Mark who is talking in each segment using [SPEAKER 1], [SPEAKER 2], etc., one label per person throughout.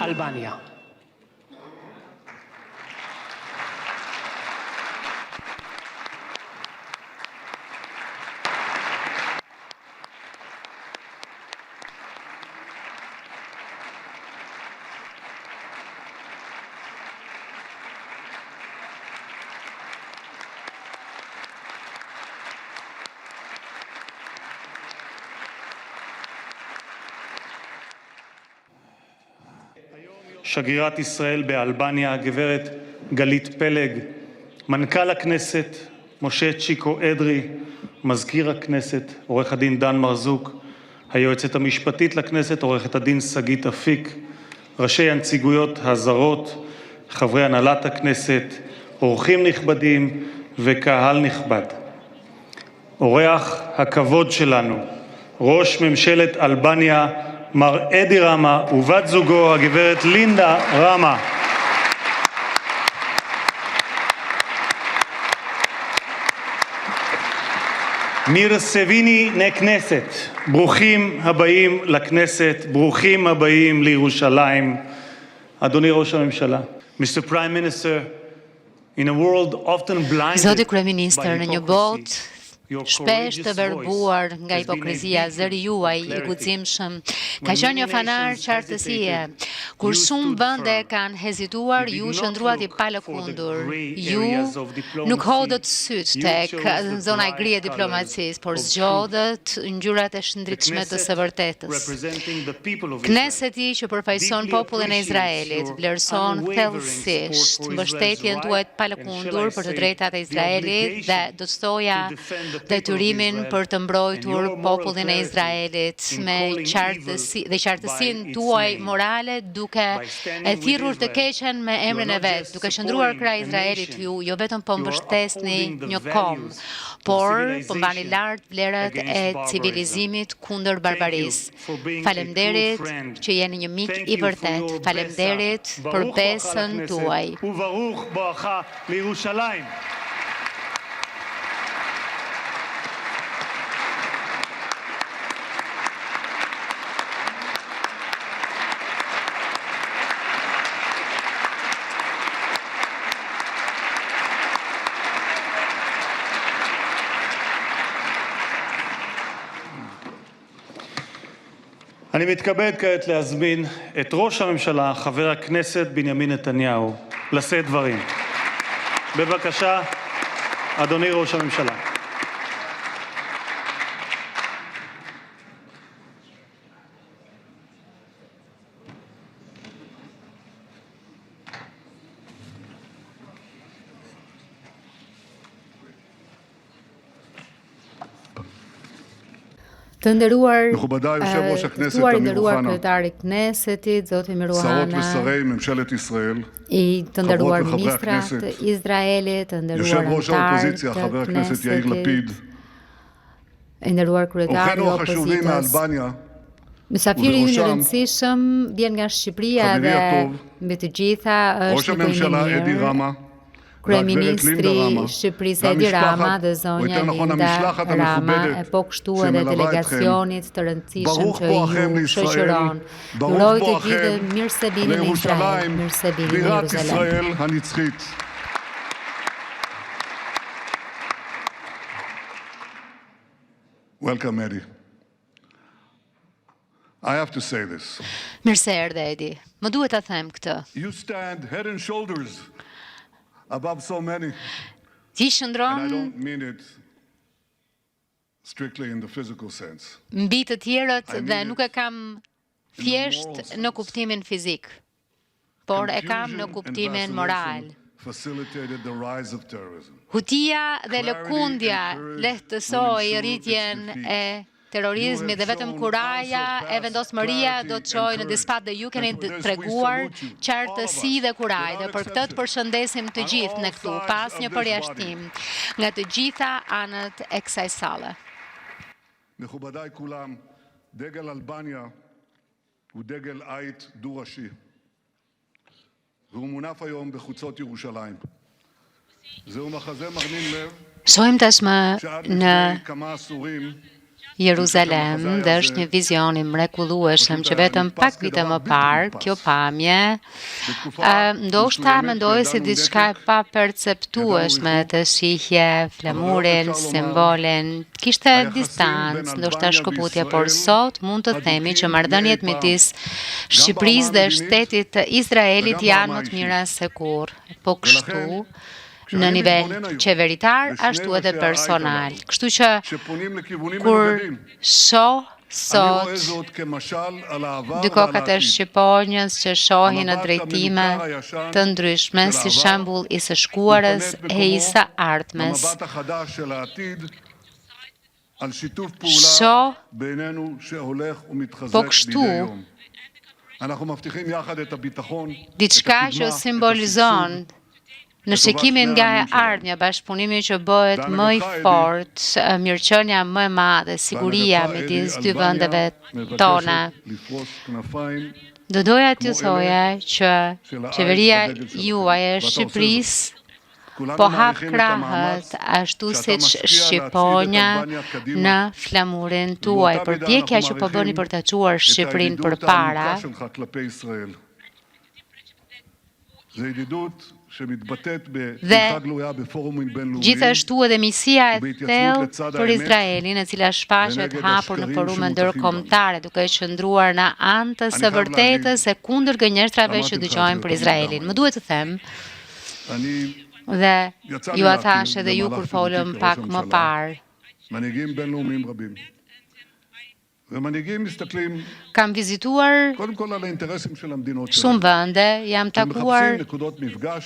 [SPEAKER 1] Albania.
[SPEAKER 2] שגרירת ישראל באלבניה, הגברת גלית פלג, מנכ"ל הכנסת, משה צ'יקו אדרי, מזכיר הכנסת, עורך הדין דן מרזוק, היועצת המשפטית לכנסת, עורכת הדין שגית אפיק, ראשי הנציגויות הזרות, חברי הנהלת הכנסת, אורחים נכבדים וקהל נכבד. אורח הכבוד שלנו, ראש ממשלת אלבניה, מר אדי רמה ובת זוגו הגברת לינדה רמה. מירסביני נכנסת, ברוכים הבאים לכנסת, ברוכים הבאים לירושלים. אדוני ראש הממשלה, Mr. Prime Minister, in a world often blinded
[SPEAKER 3] Zoti Kryeministër, në një botë shpesh të verbuar nga hipokrizia, zëri juaj I guximshëm ka qenë një fanar qartësie. Kur shumë vende kanë hezituar, ju qëndruat I palëkundur. Ju nuk hodhët syt tek zona e gri e diplomacisë, por zgjodhët ngjyrat e shëndritshme të së vërtetës. Kneseti që përfaqëson popullin e Izraelit vlerëson thellësisht mbështetjen tuaj të palëkundur për të drejtat e Izraelit dhe do të thoja detyrimin për të mbrojtur popullin e Izraelit me qartësinë tuaj morale, duke e thirrur të keqen me emrin e vet, duke qëndruar krah Izraelit ju, jo vetëm po mbështesni një kom, por po mbani lart vlerat e civilizimit kundër barbarisë. Faleminderit që jeni një mik I vërtet. Faleminderit për besën tuaj.
[SPEAKER 2] אני מתכבד כעת להזמין את ראש הממשלה, חבר הכנסת בנימין נתניהו, לשאת דברים. בבקשה, אדוני ראש הממשלה.
[SPEAKER 3] Të nderuar kryetari I Knesetit, zoti Miruana, I të nderuar ministrat të Izraelit, të nderuar anëtarë të Knesetit, I nderuar kryetari I opozitës. Mysafiri I rëndësishëm vjen nga Shqipëria dhe mbi të gjitha është një mirë. Kryeministri Shqipërisë Edi Rama dhe zonja Linda Rama e po kështu edhe delegacionit të rëndësishëm që ju shoqëron. Uroj të gjithë mirësevinin në Izrael, mirësevinin në Jeruzalem.
[SPEAKER 4] Welcome, Eddie. I have to say this.
[SPEAKER 3] Mirëse erdhe, Edi. Më duhet ta them këtë.
[SPEAKER 4] You stand head and shoulders above so many.
[SPEAKER 3] Ti shndron
[SPEAKER 4] I don't mean it strictly in the physical sense.
[SPEAKER 3] Mbi të tjerët dhe nuk e kam thjesht në kuptimin fizik, por e kam në kuptimin moral.
[SPEAKER 4] Facilitated the rise of terrorism.
[SPEAKER 3] Hutia dhe lëkundja lehtësoi rritjen e terrorizmi dhe vetëm kuraja e vendosmëria do të çojë në dispat dhe ju keni treguar qartësi dhe kuraj dhe për këtë të përshëndesim të gjithë në këtu pas një përjashtim nga të gjitha anët e kësaj salle.
[SPEAKER 4] מכובדיי כולם, דגל אלבניה הוא דגל עית דו-ראשי והוא מונף היום בחוצות ירושלים. זהו מחזה מרנין לב
[SPEAKER 3] Shohim tashmë në
[SPEAKER 4] kama asurim
[SPEAKER 3] Jeruzalem dhe është një vizion i mrekullueshëm që vetëm pak vite më parë kjo pamje ndoshta mendoj si diçka e paperceptueshme të shihje flamurin, simbolin, kishte distancë, ndoshta shkëputje, por sot mund të themi që marrëdhëniet midis Shqipërisë dhe shtetit të Izraelit janë më të mira se kurrë. Po kështu në nivel qeveritar, ashtu edhe personal. Kështu që kur shoh sot dy kokat e Shqiponjës që shohin në drejtime të ndryshme si shembull i së shkuarës e i së ardhmes, shoh po kështu diçka që simbolizon në shikimin nga e ardhmja, bashkëpunimi që bëhet më i fortë, mirëqenia më e madhe, siguria midis dy vendeve tona. Do doja t'ju thoja që qeveria juaj e Shqipërisë po hap krahët ashtu siç Shqiponja në flamurin tuaj. Përpjekja që po bëni për ta çuar Shqipërinë përpara dhe gjithashtu edhe misia e thellë për Izraelin, e cila shfaqet hapur në forume ndërkombëtare, duke qëndruar në anë të së vërtetës e kundër gënjeshtrave që dëgjojmë për Izraelin. Më duhet të them, dhe ju a thash edhe ju kur folëm pak më parë, kam vizituar shumë vende, jam takuar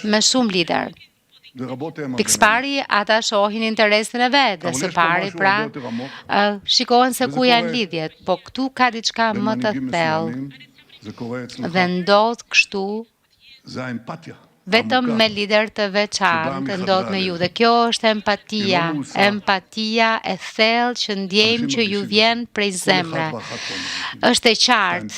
[SPEAKER 3] me shumë lider. Pikëspari ata shohin interesin e vetë, dhe së pari pra shikohen se ku janë lidhjet, po këtu ka diçka më të thellë dhe ndodh kështu vetëm me lider të veçantë, ndodh me ju. Dhe kjo është empatia e thellë që ndjejmë që ju vjen prej zemre. Është e qartë,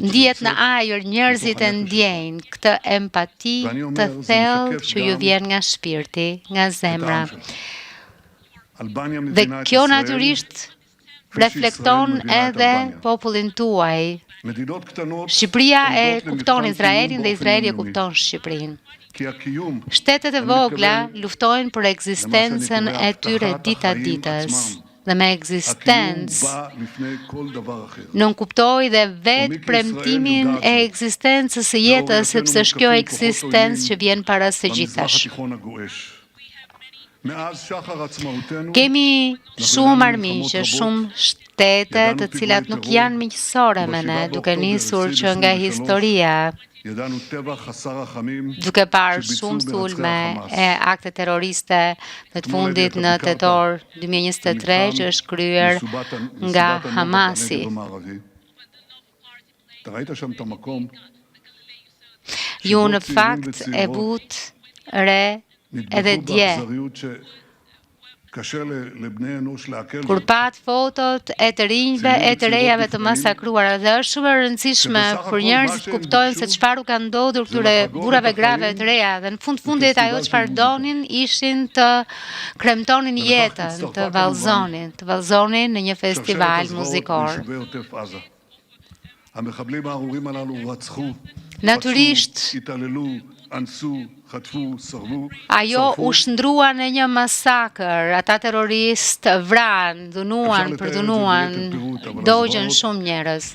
[SPEAKER 3] ndjet në ajër, njerëzit e ndjejnë këtë empati të thellë që ju vjen nga shpirti, nga zemra. Dhe kjo natyrisht reflekton edhe popullin tuaj. Shqipëria e kupton Izraelin dhe Izraeli e kupton Shqipërinë. Shtetet e vogla luftojnë për ekzistencën e tyre dita ditës. Dhe me ekzistencë nuk kuptoj dhe vetë premtimin e ekzistencës së jetës, sepse është kjo ekzistencë që vjen para së gjithash. Kemi shumë armiqe, shumë shtete të cilat nuk janë miqësore me ne, duke nisur që nga historia, duke parë shumë sulme e akte terroriste në të fundit në tetor 2023 që është kryer nga Hamasi. Ju në fakt e but re edhe dje, kur pat fotot e të rinjve e të rejave të masakruara, dhe është shumë e rëndësishme për njerëzit kuptojnë se çfarë u ka ndodhur këtyre burrave grave të reja, dhe në fundit ajo çfarë donin ishin të kremtonin jetën, të vallëzonin në një festival muzikor. Natyrisht, ajo u shndrua në një masakër, ata terroristë vranë, përdunuan, dogjën shumë njerëz.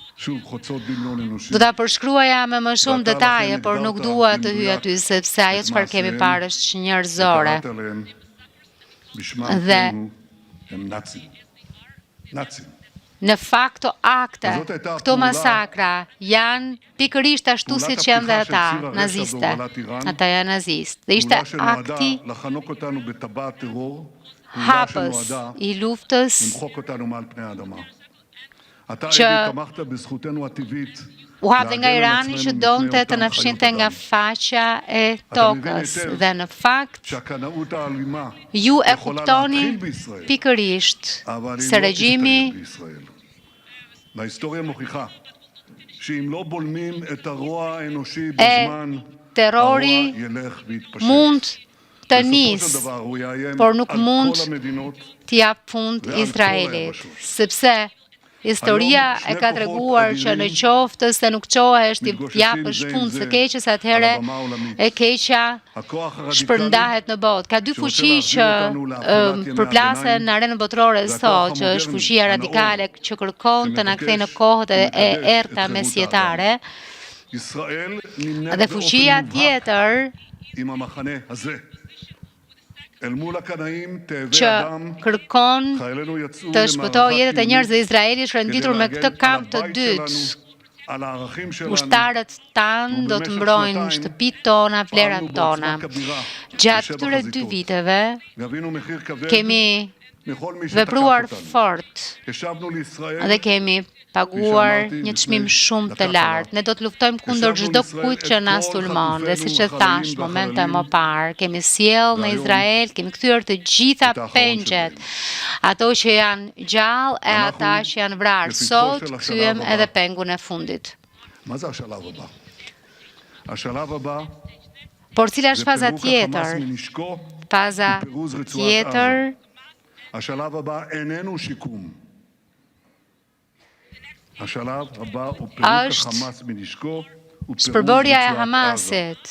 [SPEAKER 3] Do ta përshkruaja me më shumë detaje, por nuk dua të hyj aty, sepse ajo çfarë kemi parë është njerëzore. Dhe në fakt këto akte, këto masakra janë pikërisht ashtu siç janë dhe ata, naziste. Ata janë nazistë. Dhe ishte akti hapës i luftës që u hap dhe nga Irani që donte të na fshinte nga faqja e tokës. Dhe në fakt, ju e kuptoni pikërisht se regjimi e terrori mund të nisë, por nuk mund t'i jap fund Izraelit, sepse historia e ka treguar që në qoftë se nuk qohesh t'i japësh fund së keqes, atëherë e keqja shpërndahet në botë. Ka dy fuqi që përplasen në arenën botërore sot, që është fuqia radikale që kërkon të na kthejë në kohët e errta mesjetare, dhe fuqia tjetër që kërkon të shpëtojë jetët e njerëzve të Izraelit shënditur me këtë kamp të dytë. Ushtarët tanë do të mbrojnë shtëpitë tona, vlerat tona. Gjatë këtyre 2 viteve kemi vepruar fort dhe kemi paguar një çmim shumë të lartë. Ne do të luftojmë kundër çdo kujt që na sulmon, dhe siç e thash momente më parë, kemi sjell në Izrael, kemi kthyer të gjitha pengjet, ato që janë gjallë e ata që janë vrarë. Sot kthyem edhe pengun e fundit. Por cila është faza tjetër? Faza tjetër është shpërbërja e Hamasit,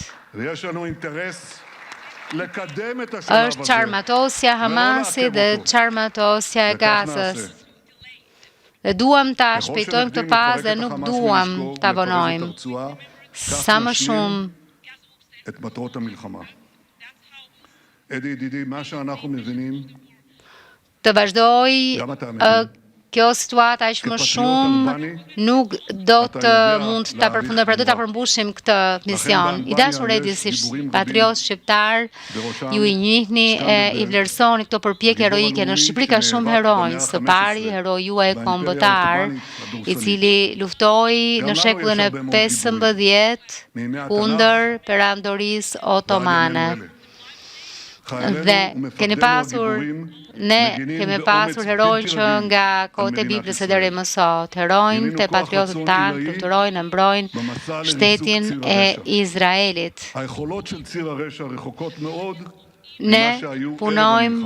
[SPEAKER 3] është çarmatosja e Hamasit dhe çarmatosja e Gazës. Dhe duam ta shpejtojmë këtë fazë dhe nuk duam ta vonojmë. Sa më shumë të vazhdoj kjo situata aq më shumë, nuk do të mund ta përfundoj, pra do ta përmbushim këtë mision. I dashur Edi, si patriot shqiptar, ju i njihni e i vlerësoni këto përpjekje heroike. Në Shqipëri ka shumë heronj. Së pari, heroi juaj kombëtar, i cili luftoi në shekullin e 15 kundër perandorisë otomane. Dhe ne kemi pasur heronj që nga kohët e Biblës e deri më sot, heronj të patriotët tanë, fluturojnë, mbrojnë shtetin e Izraelit. Ne punojmë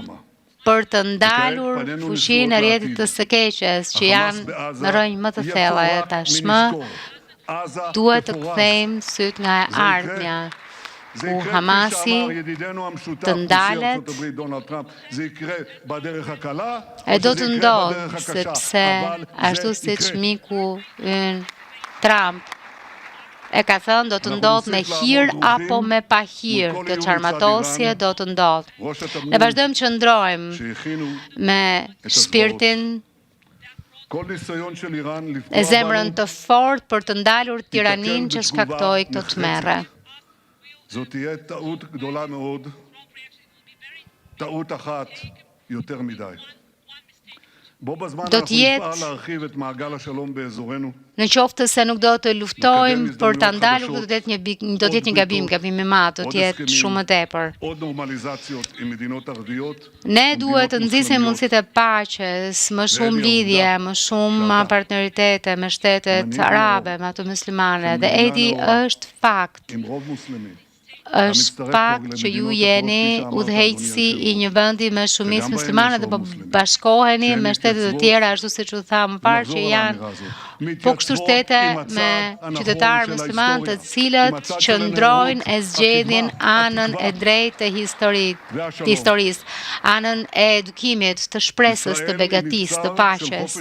[SPEAKER 3] për të ndalur fuqinë e rrjetit të së keqes që janë në rrënjë më të thella e tashmë. Duhet të kthejmë syt nga e ardhmja, ku Hamasi të ndalet, e do të ndodhë, sepse ashtu siç miku ynë Trump e ka thënë, do të ndodhë me hir apo me pa hir, kjo çarmatosje do të ndodhë. Ne vazhdojmë që ndrojmë me shpirtin e zemrën të fortë për të ndalur tiranin që shkaktoi këto tmerre.
[SPEAKER 4] זו תהיה טעות גדולה מאוד, טעות אחת יותר מדי.
[SPEAKER 3] Do të jetë, në qoftë se nuk do të luftojmë për ta ndalur, do të jetë një gabim i madh, do të jetë shumë më tepër. Ne duhet të nxisim mundësitë e paqes, më shumë lidhje, më shumë partneritete me shtetet arabe, me ato muslimane, dhe Edi është fakt. Është fakt që ju jeni udhëheqësi i një vendi me shumicë muslimane dhe po bashkoheni me shtete të tjera, ashtu siç u tha më parë, që janë po kështu shtete me qytetarë musliman të cilët qëndrojnë e zgjedhin anën e drejtë të historisë, anën e edukimit, të shpresës, të begatisë, të paqes.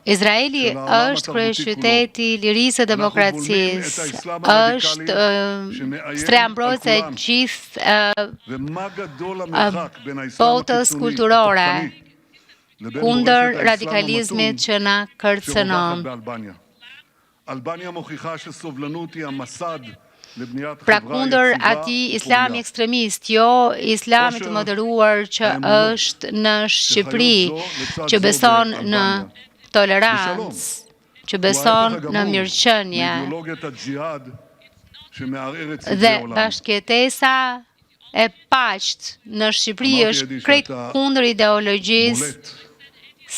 [SPEAKER 3] Izraeli është kryeqyteti i lirisë dhe demokracisë, është streha mbrojtëse e gjithë botës kulturore kundër radikalizmit që na kërcënon. Pra kundër atij islami ekstremist, jo islamit të moderuar që është në Shqipëri, që beson në tolerancë, që beson në mirëqenie. Dhe bashkëjetesa e paqët në Shqipëri është krejt kundër ideologjisë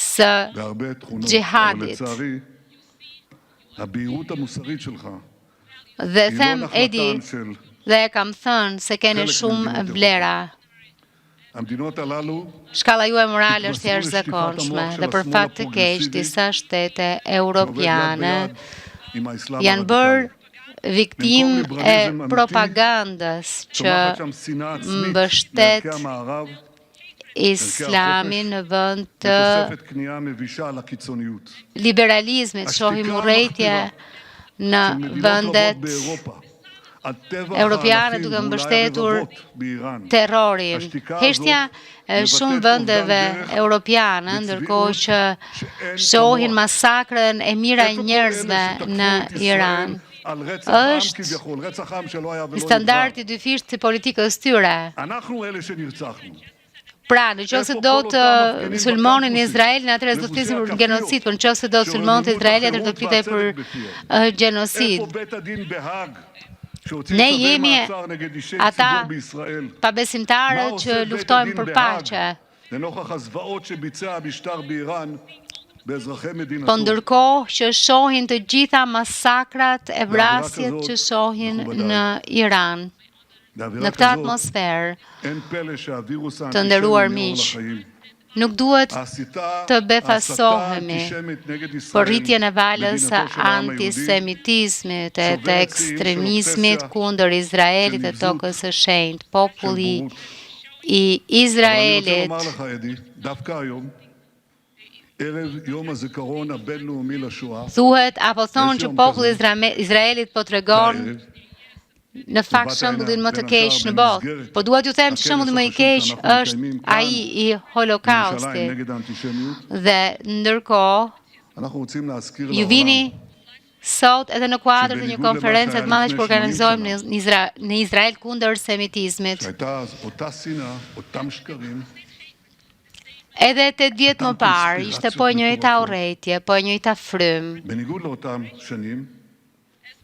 [SPEAKER 3] së xhihadit. Dhe them, Edi, dhe kam thënë se keni shumë vlera. Shkalla juaj morale është jashtëzakonshme dhe për fat të keq disa shtete europiane janë bërë viktimë e propagandës që mbështet Islamin në vend të liberalizmit, shohim urrëtie në vendet europiane duke mbështetur terrorin. Heshtja shumë vendeve europiane, ndërkohë që shohin masakrën e mira e njerëzve në Iran, është standardi dyfisht të politikës tyre. Pra, në qoftë se do të sulmonin Izraelin, atëherë do të flisim për genocid, por në qoftë se do të sulmonte Izraelin, atëherë do të flitej për genocid. Ne jemi ata pabesimtarë që luftojmë për paqe. Po ndërkohë që shohin të gjitha masakrat e vrasjet që shohin në Iran. Në këtë atmosferë, të nderuar miq, nuk duhet të befasohemi për rritjen e valës së antisemitizmit e të ekstremizmit kundër Izraelit e tokës së shenjtë. Populli i Izraelit thuhet apo thonë që populli i Izraelit po tregon në fakt shembullin më të keq në botë. Po dua t'ju them që shembulli më i keq është ai i Holokaustit. Dhe ndërkohë ju vini sot edhe në kuadër të një konference të madhe që organizojmë në Izrael kundër semitizmit. Edhe 8 vjet më parë ishte po e njëjta urrëtie, po e njëjta frymë.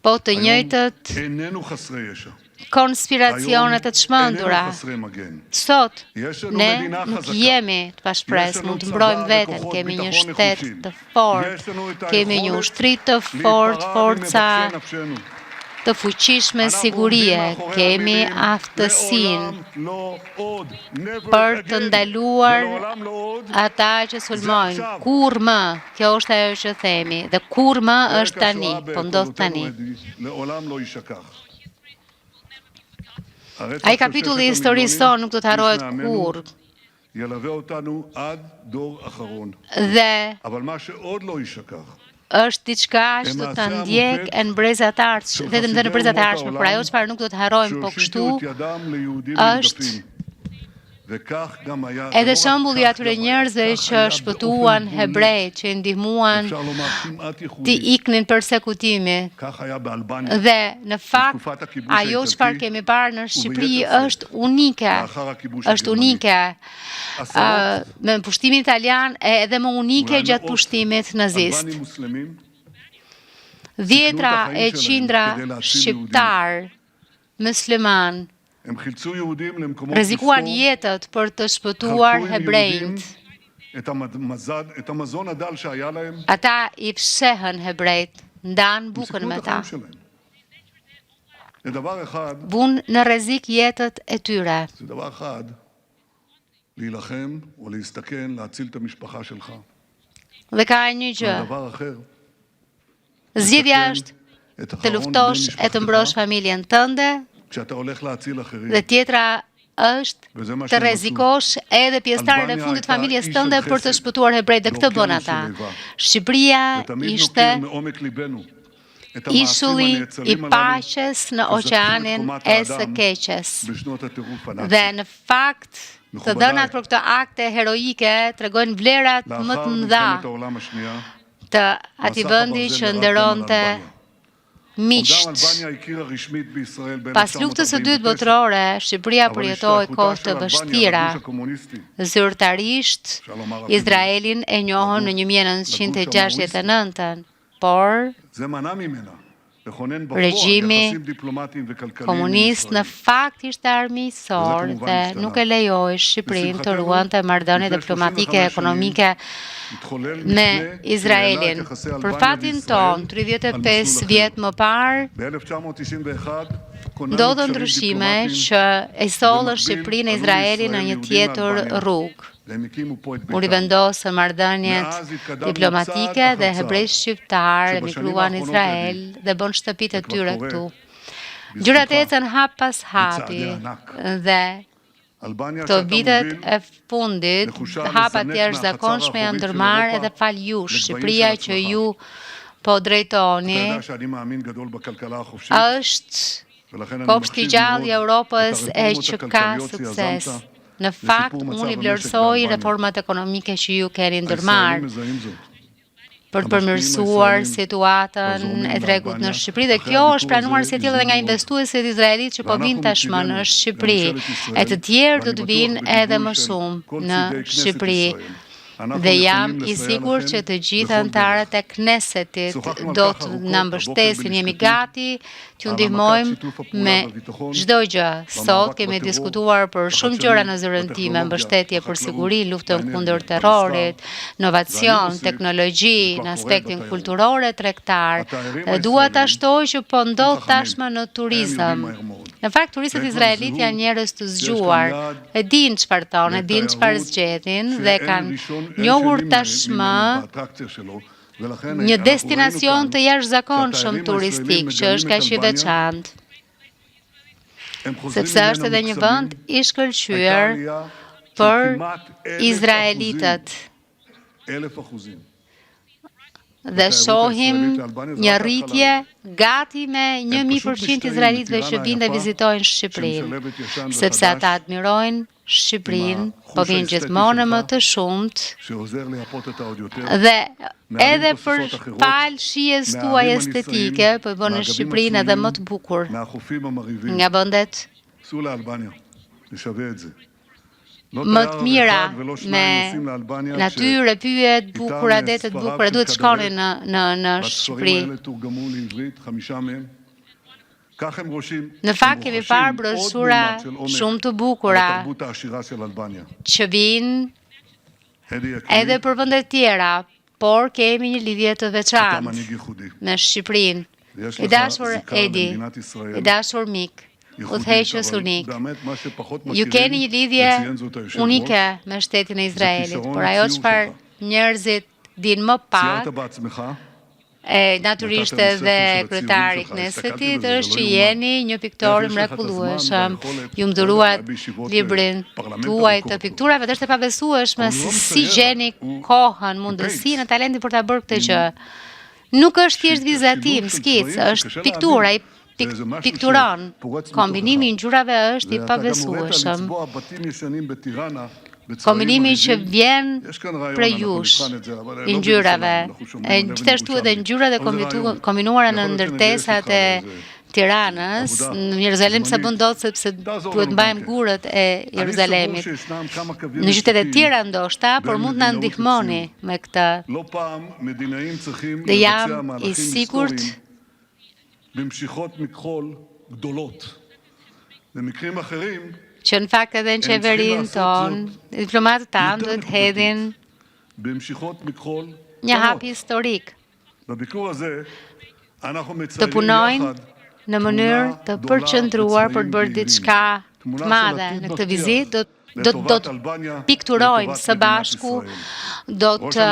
[SPEAKER 3] Po të njëjtët konspiracionet të çmendura. Sot ne nuk jemi të pashpresë, mund të mbrojmë veten, kemi një shtet të fortë, kemi një ushtri të fortë, forca të fuqishme sigurie, kemi aftësinë për të ndaluar ata që sulmojnë. Kur më, kjo është ajo që themi, dhe kur më është tani, po ndodh tani. Ai kapitulli i historisë tonë nuk do të harrohet kur. Dhe është diçka që do ta ndjek e në brezat ardhshme, vetëm në brezat ardhshme, por ajo çfarë nuk do të harrojmë po kështu është edhe shembulli i atyre njerëzve që shpëtuan hebrejt, që i ndihmuan të iknin persekutimi. Dhe në fakt ajo çfarë kemi parë në Shqipëri është unike. Është unike. Me pushtimin italian edhe më unike gjatë pushtimit nazist. Dhjetra e qindra shqiptar musliman rrezikuan jetët për të shpëtuar hebrejt. Ata i fshehën hebrejt, ndan bukën me ta. Vun në rrezik jetët e tyre. Dhe ka një gjë. Zgjidhja është të luftosh e të mbrosh familjen tënde, dhe tjetra është të rrezikosh edhe pjesëtarën e fundit familjes tënde për të shpëtuar hebrejt, dhe këtë bën ata. Shqipëria ishte ishulli i paqes në oqeanin e së keqes. Dhe në fakt, të dhënat për këto akte heroike tregojnë vlerat më të mëdha të atij vendi që nderonte miqt. Pas luftës së dytë botërore, Shqipëria përjetoi kohë të vështira. Zyrtarisht, Izraelin e njohën në 1969, por regjimi komunist në fakt ishte armiqësor dhe nuk e lejoi Shqipërinë të ruante marrëdhënie diplomatike e ekonomike me Izraelin. Për fatin ton, 35 vjet më parë, ndodhën ndryshime që e sollën Shqipërinë e Izraelin në një tjetër rrugë. U rivendosën marrëdhëniet diplomatike dhe hebrejt shqiptar emigruan në Izrael dhe bën shtëpitë e tyre këtu. Gjërat ecën hap pas hapi dhe këto vitet e fundit hapa të jashtëzakonshme janë ndërmarrë edhe fal jush. Shqipëria që ju po drejtoni është kopshti i gjallë i Europës e që ka sukses. Në fakt, unë i vlerësoj reformat ekonomike që ju keni ndërmarrë për të përmirësuar situatën e tregut në Shqipëri dhe kjo është pranuar si tillë edhe nga investuesit izraelit që po vinë tashmë në Shqipëri. E të tjerë do të vinë edhe më shumë në Shqipëri. Dhe jam i sigur që të gjithë anëtarët e Knesetit do të na mbështesin. Jemi gati t'ju ndihmojmë me çdo gjë. Sot kemi diskutuar për shumë gjëra në zyrën time, mbështetje për siguri, luftën kundër terrorit, inovacion, teknologji, në aspektin kulturor e tregtar. Dhe dua ta shtoj që po ndodh tashmë në turizëm. Në fakt, turistët izraelit janë njerëz të zgjuar, e dinë çfarë thonë, e dinë çfarë zgjedhin dhe kanë njohur tashmë një destinacion të jashtëzakonshëm turistik që është kaq i veçantë. Sepse është edhe një vend i shkëlqyer për izraelitët. Dhe shohim një rritje gati me 1000% izraelitëve që vinë dhe vizitojnë Shqipërinë, sepse ata admirojnë Shqipërinë, po vinë gjithmonë më të shumt dhe edhe për fal shijes tuaj estetike, po bën Shqipërinë edhe më të bukur nga vendet më të mira me natyrë, pyjet bukura, detet bukura, duhet shkoni në Shqipëri. Në fakt kemi parë broshura shumë të bukura që vinë edhe për vende tjera, por kemi një lidhje të veçantë me Shqipërinë. I dashur Edi, i dashur mik, udhëheqës unik. Ju keni një lidhje unike me shtetin e Izraelit, por ajo çfarë njerëzit dinë më pak, natyrisht edhe kryetari i Knesetit, është që jeni një piktor mrekullueshëm. Ju mdhuruat librin tuaj të pikturave dhe është e pabesueshme si gjeni kohën, mundësinë, talentin për ta bërë këtë gjë. Nuk është thjesht vizatim, skic, është piktura, pikturon. Kombinimi i ngjyrave është i pabesueshëm. Kombinimi që vjen prej jush, i ngjyrave, gjithashtu edhe ngjyrat e kombinuara në ndërtesat e Tiranës, në Jeruzalem sa bën dot sepse duhet mbajmë gurët e Jeruzalemit. Në qytetet tjera ndoshta, por mund na ndihmoni me këtë. Dhe jam i sigurt që në fakt edhe në qeverinë tonë, diplomatët tanë duhet hedhin një hap historik. Të punojnë në mënyrë të përqendruar për të bërë diçka të madhe. Në këtë vizitë do të pikturojmë së bashku, do të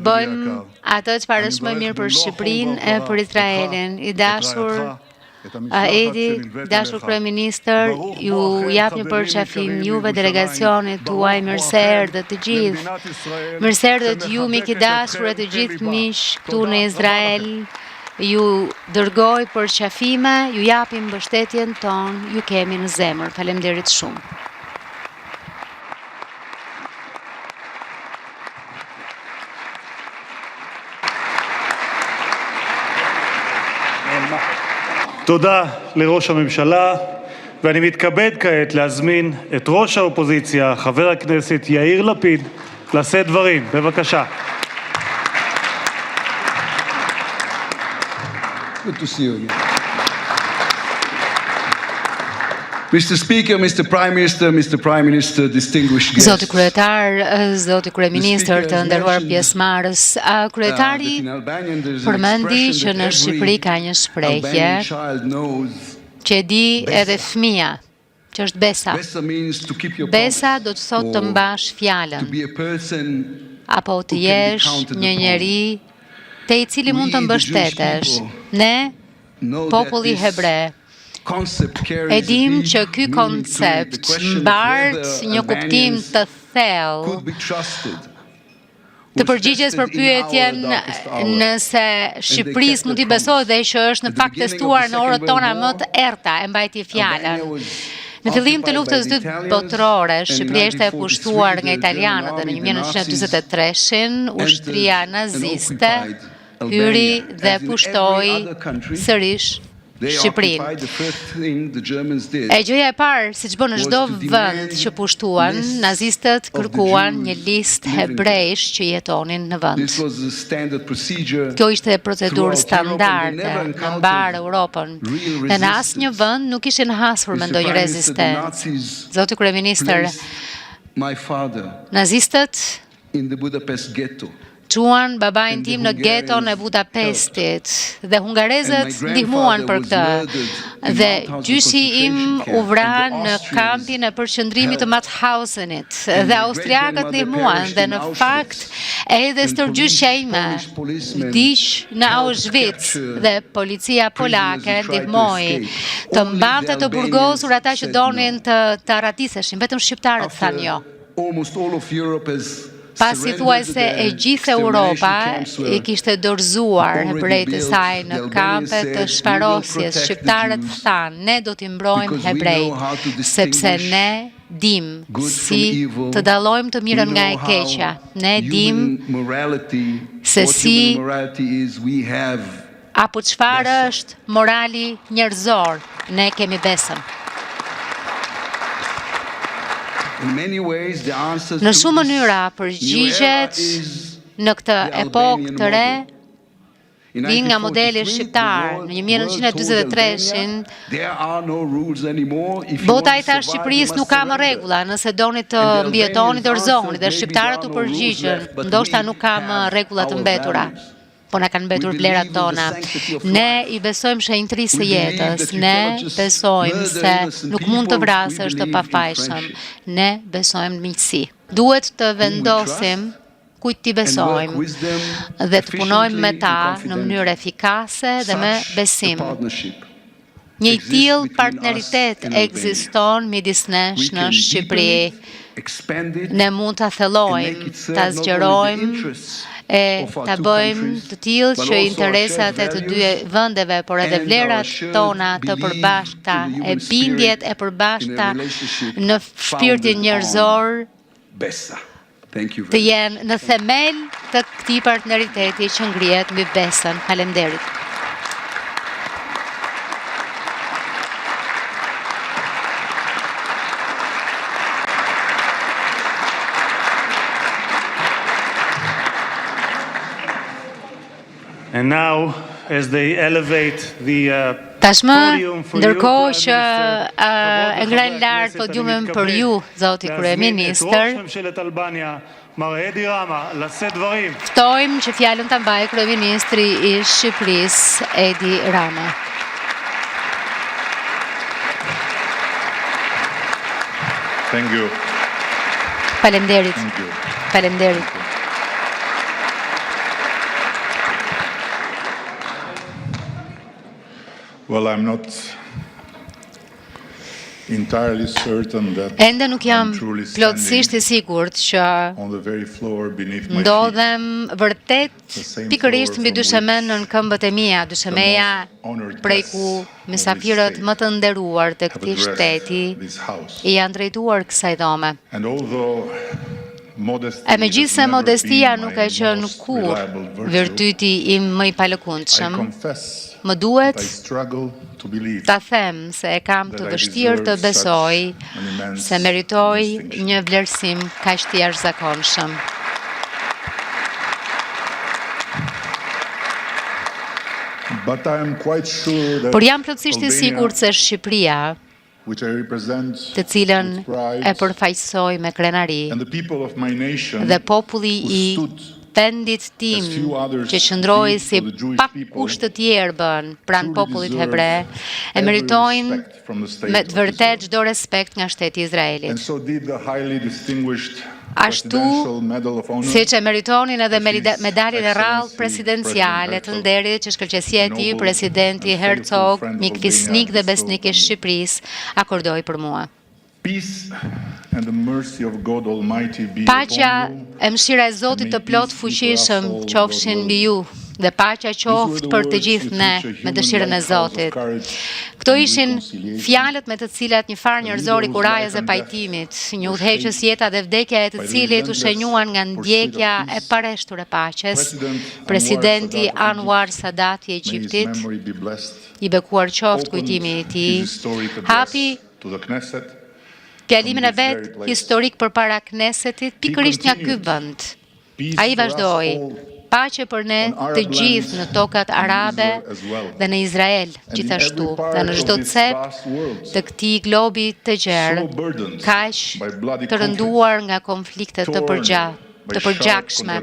[SPEAKER 3] bëjmë atë çfarë është më mirë për Shqipërinë e për Izraelin. I dashur Edi, dashur kryeministër, ju jap një përqafim juve, delegacionit tuaj, mirëseardhët të gjithë. Mirëseardhët ju, miq i dashur, e të gjithë miq këtu në Izrael. Ju dërgoj përqafime, ju japim mbështetjen tonë, ju kemi në zemër. Faleminderit shumë.
[SPEAKER 2] תודה לראש הממשלה, ואני מתכבד כעת להזמין את ראש האופוזיציה, חבר הכנסת יאיר לפיד, לשאת דברים. בבקשה.
[SPEAKER 5] Good to see you again.
[SPEAKER 4] Mr. Speaker, Mr. Prime Minister, distinguished guests.
[SPEAKER 3] Zoti kryetar, zoti kryeministër, të nderuar pjesëmarrës, kryetari përmendi që në Shqipëri ka një shprehje që e di edhe fëmia, që është besa. Besa do të thotë të mbash fjalën, apo të jesh një njeri te i cili mund të mbështetesh. Ne, populli hebre, e dim që ky koncept mbart një kuptim të thellë të përgjigjes për pyetjen nëse Shqipërisë mund t'i besohet dhe që është në fakt testuar në orët tona më të errta e mbajti fjalën. Në fillim të luftës së dytë botërore, Shqipëria ishte e pushtuar nga italianët dhe në 1943-shin ushtria naziste hyri dhe pushtoi sërish Shqipërinë. E gjëja e parë, siç bën në çdo vend që pushtuan, nazistët kërkuan një listë hebrejsh që jetonin në vend. Kjo ishte procedurë standarde në mbar Europën. Dhe në asnjë vend nuk ishin hasur me ndonjë rezistencë. Zoti kryeministër, nazistët çuan babain tim në geton e Budapestit dhe hungarezët ndihmuan për këtë. Dhe gjyshi im u vra në kampin e përqendrimit të Mauthausenit dhe austriakët ndihmuan dhe në fakt edhe stërgjyshja ime vdiq në Auschwitz dhe policia polake ndihmoi të mbante të burgosur ata që donin të radiseshin, vetëm shqiptarët thanë jo. Pasi thuajse e gjithë Europa i kishte dorëzuar hebrejt e saj në kampe të shfarosjes, shqiptarët thanë, ne do t'i mbrojmë hebrejt, sepse ne dim si të dallojmë të mirën nga e keqja. Ne dim se si apo çfarë është morali njerëzor. Ne kemi besën. Në shumë mënyra përgjigjet në këtë epokë të re vijnë nga modeli shqiptar. Në 1943-shin bota i tha Shqipërisë nuk ka më rregulla, nëse doni të mbijetoni dorëzoni dhe shqiptarët u përgjigjën, ndoshta nuk ka më rregulla të mbetura, po na kanë mbetur vlerat tona. Ne i besojmë shenjtërisë së jetës, ne besojmë se nuk mund të vrasësh të pafajshëm, ne besojmë në miqësi. Duhet të vendosim kujt t'i besojmë dhe të punojmë me ta në mënyrë efikase dhe me besim. Një i tillë partneritet ekziston midis nesh në Shqipëri. Ne mund ta thellojmë, ta zgjerojmë e ta bëjmë të tillë që interesat e të dy vendeve, por edhe vlerat tona të përbashkëta, e bindjet e përbashkëta në shpirtin njerëzor të jenë në themel të këtij partneriteti që ngrihet mbi besën. Faleminderit.
[SPEAKER 2] And now, as they elevate the
[SPEAKER 3] Tashmë, ndërkohë që e ngren lart podiumin për ju, zoti kryeministër, ftojmë që fjalën ta mbajë kryeministri i Shqipërisë, Edi Rama.
[SPEAKER 4] Thank you.
[SPEAKER 3] Faleminderit. Faleminderit.
[SPEAKER 5] Well, I'm not entirely certain that
[SPEAKER 3] Ende nuk jam
[SPEAKER 5] I'm truly
[SPEAKER 3] plotësisht i
[SPEAKER 5] standing
[SPEAKER 3] sigurt që
[SPEAKER 5] on the very floor beneath my feet.
[SPEAKER 3] ndodhem vërtet pikërisht mbi dyshemen në këmbët e mia, dyshemeja prej ku mysafirët më të nderuar të këtij shteti i janë drejtuar kësaj dhome.
[SPEAKER 5] And although
[SPEAKER 3] E megjithse modestia nuk ka qenë kur virtyti im më i palëkundshëm, më duhet ta them se e kam të vështirë të besoj se meritoj një vlerësim kaq të jashtëzakonshëm. Por jam plotësisht i sigurt se Shqipëria
[SPEAKER 5] which I represent
[SPEAKER 3] të cilën
[SPEAKER 5] with pride,
[SPEAKER 3] e përfaqësoj me krenari,
[SPEAKER 5] and the people of my nation
[SPEAKER 3] dhe populli
[SPEAKER 5] who
[SPEAKER 3] i
[SPEAKER 5] stood
[SPEAKER 3] vendit tim
[SPEAKER 5] as few others
[SPEAKER 3] që qëndroi
[SPEAKER 5] did
[SPEAKER 3] si
[SPEAKER 5] for the Jewish
[SPEAKER 3] pak
[SPEAKER 5] people,
[SPEAKER 3] kusht të tjerë bën pranë
[SPEAKER 5] truly
[SPEAKER 3] popullit
[SPEAKER 5] deserve
[SPEAKER 3] hebre, e
[SPEAKER 5] every
[SPEAKER 3] meritojnë
[SPEAKER 5] respect from the state
[SPEAKER 3] me
[SPEAKER 5] of
[SPEAKER 3] të vërtet
[SPEAKER 5] Israel.
[SPEAKER 3] çdo respekt nga shteti i
[SPEAKER 5] And
[SPEAKER 3] Izraelit.
[SPEAKER 5] so did the highly distinguished
[SPEAKER 3] Ashtu,
[SPEAKER 5] Presidential Medal of Honor,
[SPEAKER 3] siç e meritonin edhe
[SPEAKER 5] which is
[SPEAKER 3] medaljen e rrallë
[SPEAKER 5] Excellency
[SPEAKER 3] presidenciale të
[SPEAKER 5] President
[SPEAKER 3] nderit që shkëlqësia e tij,
[SPEAKER 5] Herzog,
[SPEAKER 3] presidenti
[SPEAKER 5] and faithful
[SPEAKER 3] Herzog,
[SPEAKER 5] friend of
[SPEAKER 3] mik
[SPEAKER 5] Albania,
[SPEAKER 3] fisnik dhe
[SPEAKER 5] bestowed
[SPEAKER 3] besnik i
[SPEAKER 5] on me.
[SPEAKER 3] Shqipërisë, akordoi për mua.
[SPEAKER 5] Peace and the mercy of God Almighty be
[SPEAKER 3] Paqja
[SPEAKER 5] upon you.
[SPEAKER 3] e mëshira e Zotit të plot fuqishëm qofshin mbi ju, dhe paqja qoftë për të gjithë ne me dëshirën e Zotit. Këto ishin fjalët me të cilat një farë njerëzor i kurajës dhe pajtimit, një udhëheqës jeta dhe vdekja e të cilit u shenjuan nga ndjekja e pareshtur e paqes, presidenti Anwar Sadat i
[SPEAKER 5] May his
[SPEAKER 3] Egjiptit,
[SPEAKER 5] memory be blessed.
[SPEAKER 3] i bekuar qoftë
[SPEAKER 5] Opened
[SPEAKER 3] kujtimi i
[SPEAKER 5] his
[SPEAKER 3] tij,
[SPEAKER 5] historic address
[SPEAKER 3] hapi
[SPEAKER 5] to the Knesset.
[SPEAKER 3] fjalimin e vet historik përpara Knesetit, pikërisht nga ky vend.
[SPEAKER 5] Peace
[SPEAKER 3] Ai
[SPEAKER 5] for us
[SPEAKER 3] vazhdoi,
[SPEAKER 5] all,
[SPEAKER 3] paqe për ne të gjithë në tokat arabe dhe në Izrael
[SPEAKER 5] and in
[SPEAKER 3] gjithashtu,
[SPEAKER 5] every part
[SPEAKER 3] dhe në
[SPEAKER 5] of
[SPEAKER 3] çdo
[SPEAKER 5] this
[SPEAKER 3] cep
[SPEAKER 5] vast world,
[SPEAKER 3] të këtij globi të gjerë,
[SPEAKER 5] so burdened
[SPEAKER 3] kaq
[SPEAKER 5] by bloody
[SPEAKER 3] të rënduar nga konflikte të përgjakshme,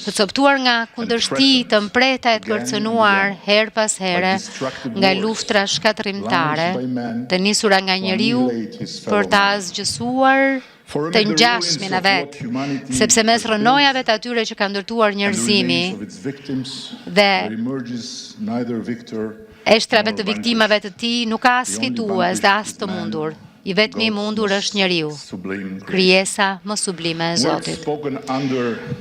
[SPEAKER 3] të coptuar nga kundërshti të mpreta e të kërcënuar her pas here nga luftra shkatërrimtare, të nisura nga njeriu për ta zgjësuar të ngjashmin e vet, sepse mes rënojave të atyre që kanë ndërtuar njerëzimi dhe eshtrave të viktimave të tij nuk ka as fitues dhe as të mundur. I vetmi i mundur është njeriu, krijesa më sublime e Zotit.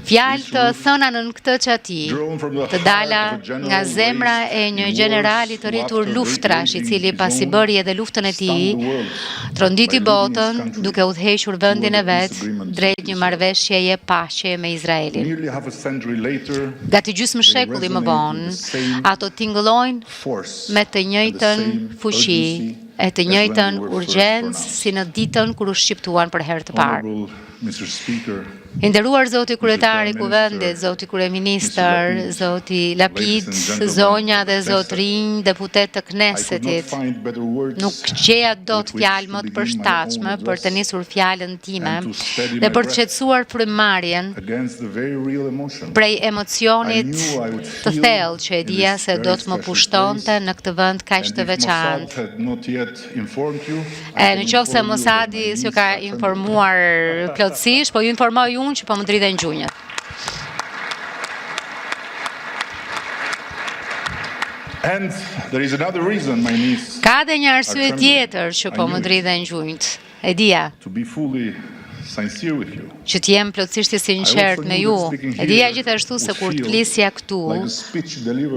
[SPEAKER 3] Fjalë të thëna në këtë çati, të dala nga zemra e një generali të rritur luftrash, i cili pasi bëri edhe luftën e tij, tronditi botën duke udhëhequr vendin e vet drejt një marrëveshjeje paqe me Izraelin. Gati gjysmë shekulli më vonë, ato tingëllojnë me të njëjtën fuqi e të njëjtën urgjencë si në ditën kur u shqiptuan për herë të parë. I nderuar Zoti Kryetari i Kuvendit, Zoti Kryeministër, Zoti Lapid, zonja dhe zotrinj deputet të Knesetit, nuk gjeja dot fjalë më të përshtatshme për të nisur fjalën time dhe për të qetësuar frymëmarrjen prej emocionit të thellë që e dija se do të më pushtonte në këtë vend kaq të veçantë. E në qoftë se Mosadi s'ju ka informuar plotësisht, po ju informoj unë që po më dridhen gjunjët.
[SPEAKER 5] And there is another reason my niece
[SPEAKER 3] Ka dhe një arsye tjetër që po më dridhen gjunjët. E dija
[SPEAKER 5] to be fully sincere with you.
[SPEAKER 3] që t'jem plotësisht i sinqert me ju. E dija gjithashtu se kur të flisja këtu,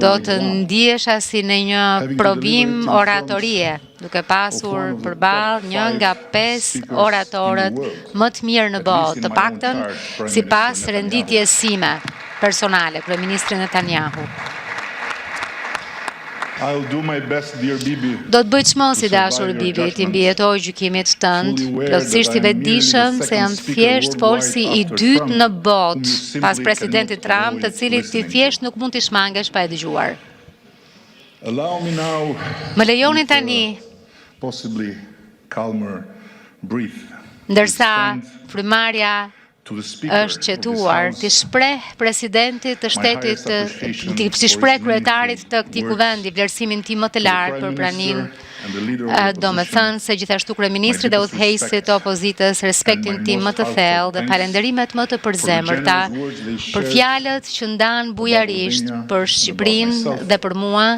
[SPEAKER 3] do të ndihesha si në një provim oratorie, duke pasur përballë një nga 5 oratorët më të mirë në botë, të paktën sipas renditjes sime personale, kryeministri Netanyahu.
[SPEAKER 5] I'll do my best, dear Bibi.
[SPEAKER 3] Do të bëj çmon si dashur Bibi, ti mbijetoj gjykimit tënd, plotësisht i vetëdijshëm se jam thjesht folsi i dytë në botë pas presidentit Trump, të cilit ti thjesht nuk mund t'i shmangesh pa e dëgjuar.
[SPEAKER 5] Allow me now
[SPEAKER 3] Më lejoni tani,
[SPEAKER 5] possibly calmer breath.
[SPEAKER 3] ndërsa frymarrja
[SPEAKER 5] To the speaker
[SPEAKER 3] është qetuar, t'i shpreh presidentit të shtetit, t'i shpreh kryetarit të këtij kuvendi vlerësimin tim më të lartë për praninë, do me thënë se gjithashtu kryeministri dhe udhëheqësit të opozitës respektin tim më të thellë dhe falenderimet më të përzemërta për fjalët që ndan bujarisht për Shqipërinë dhe për mua.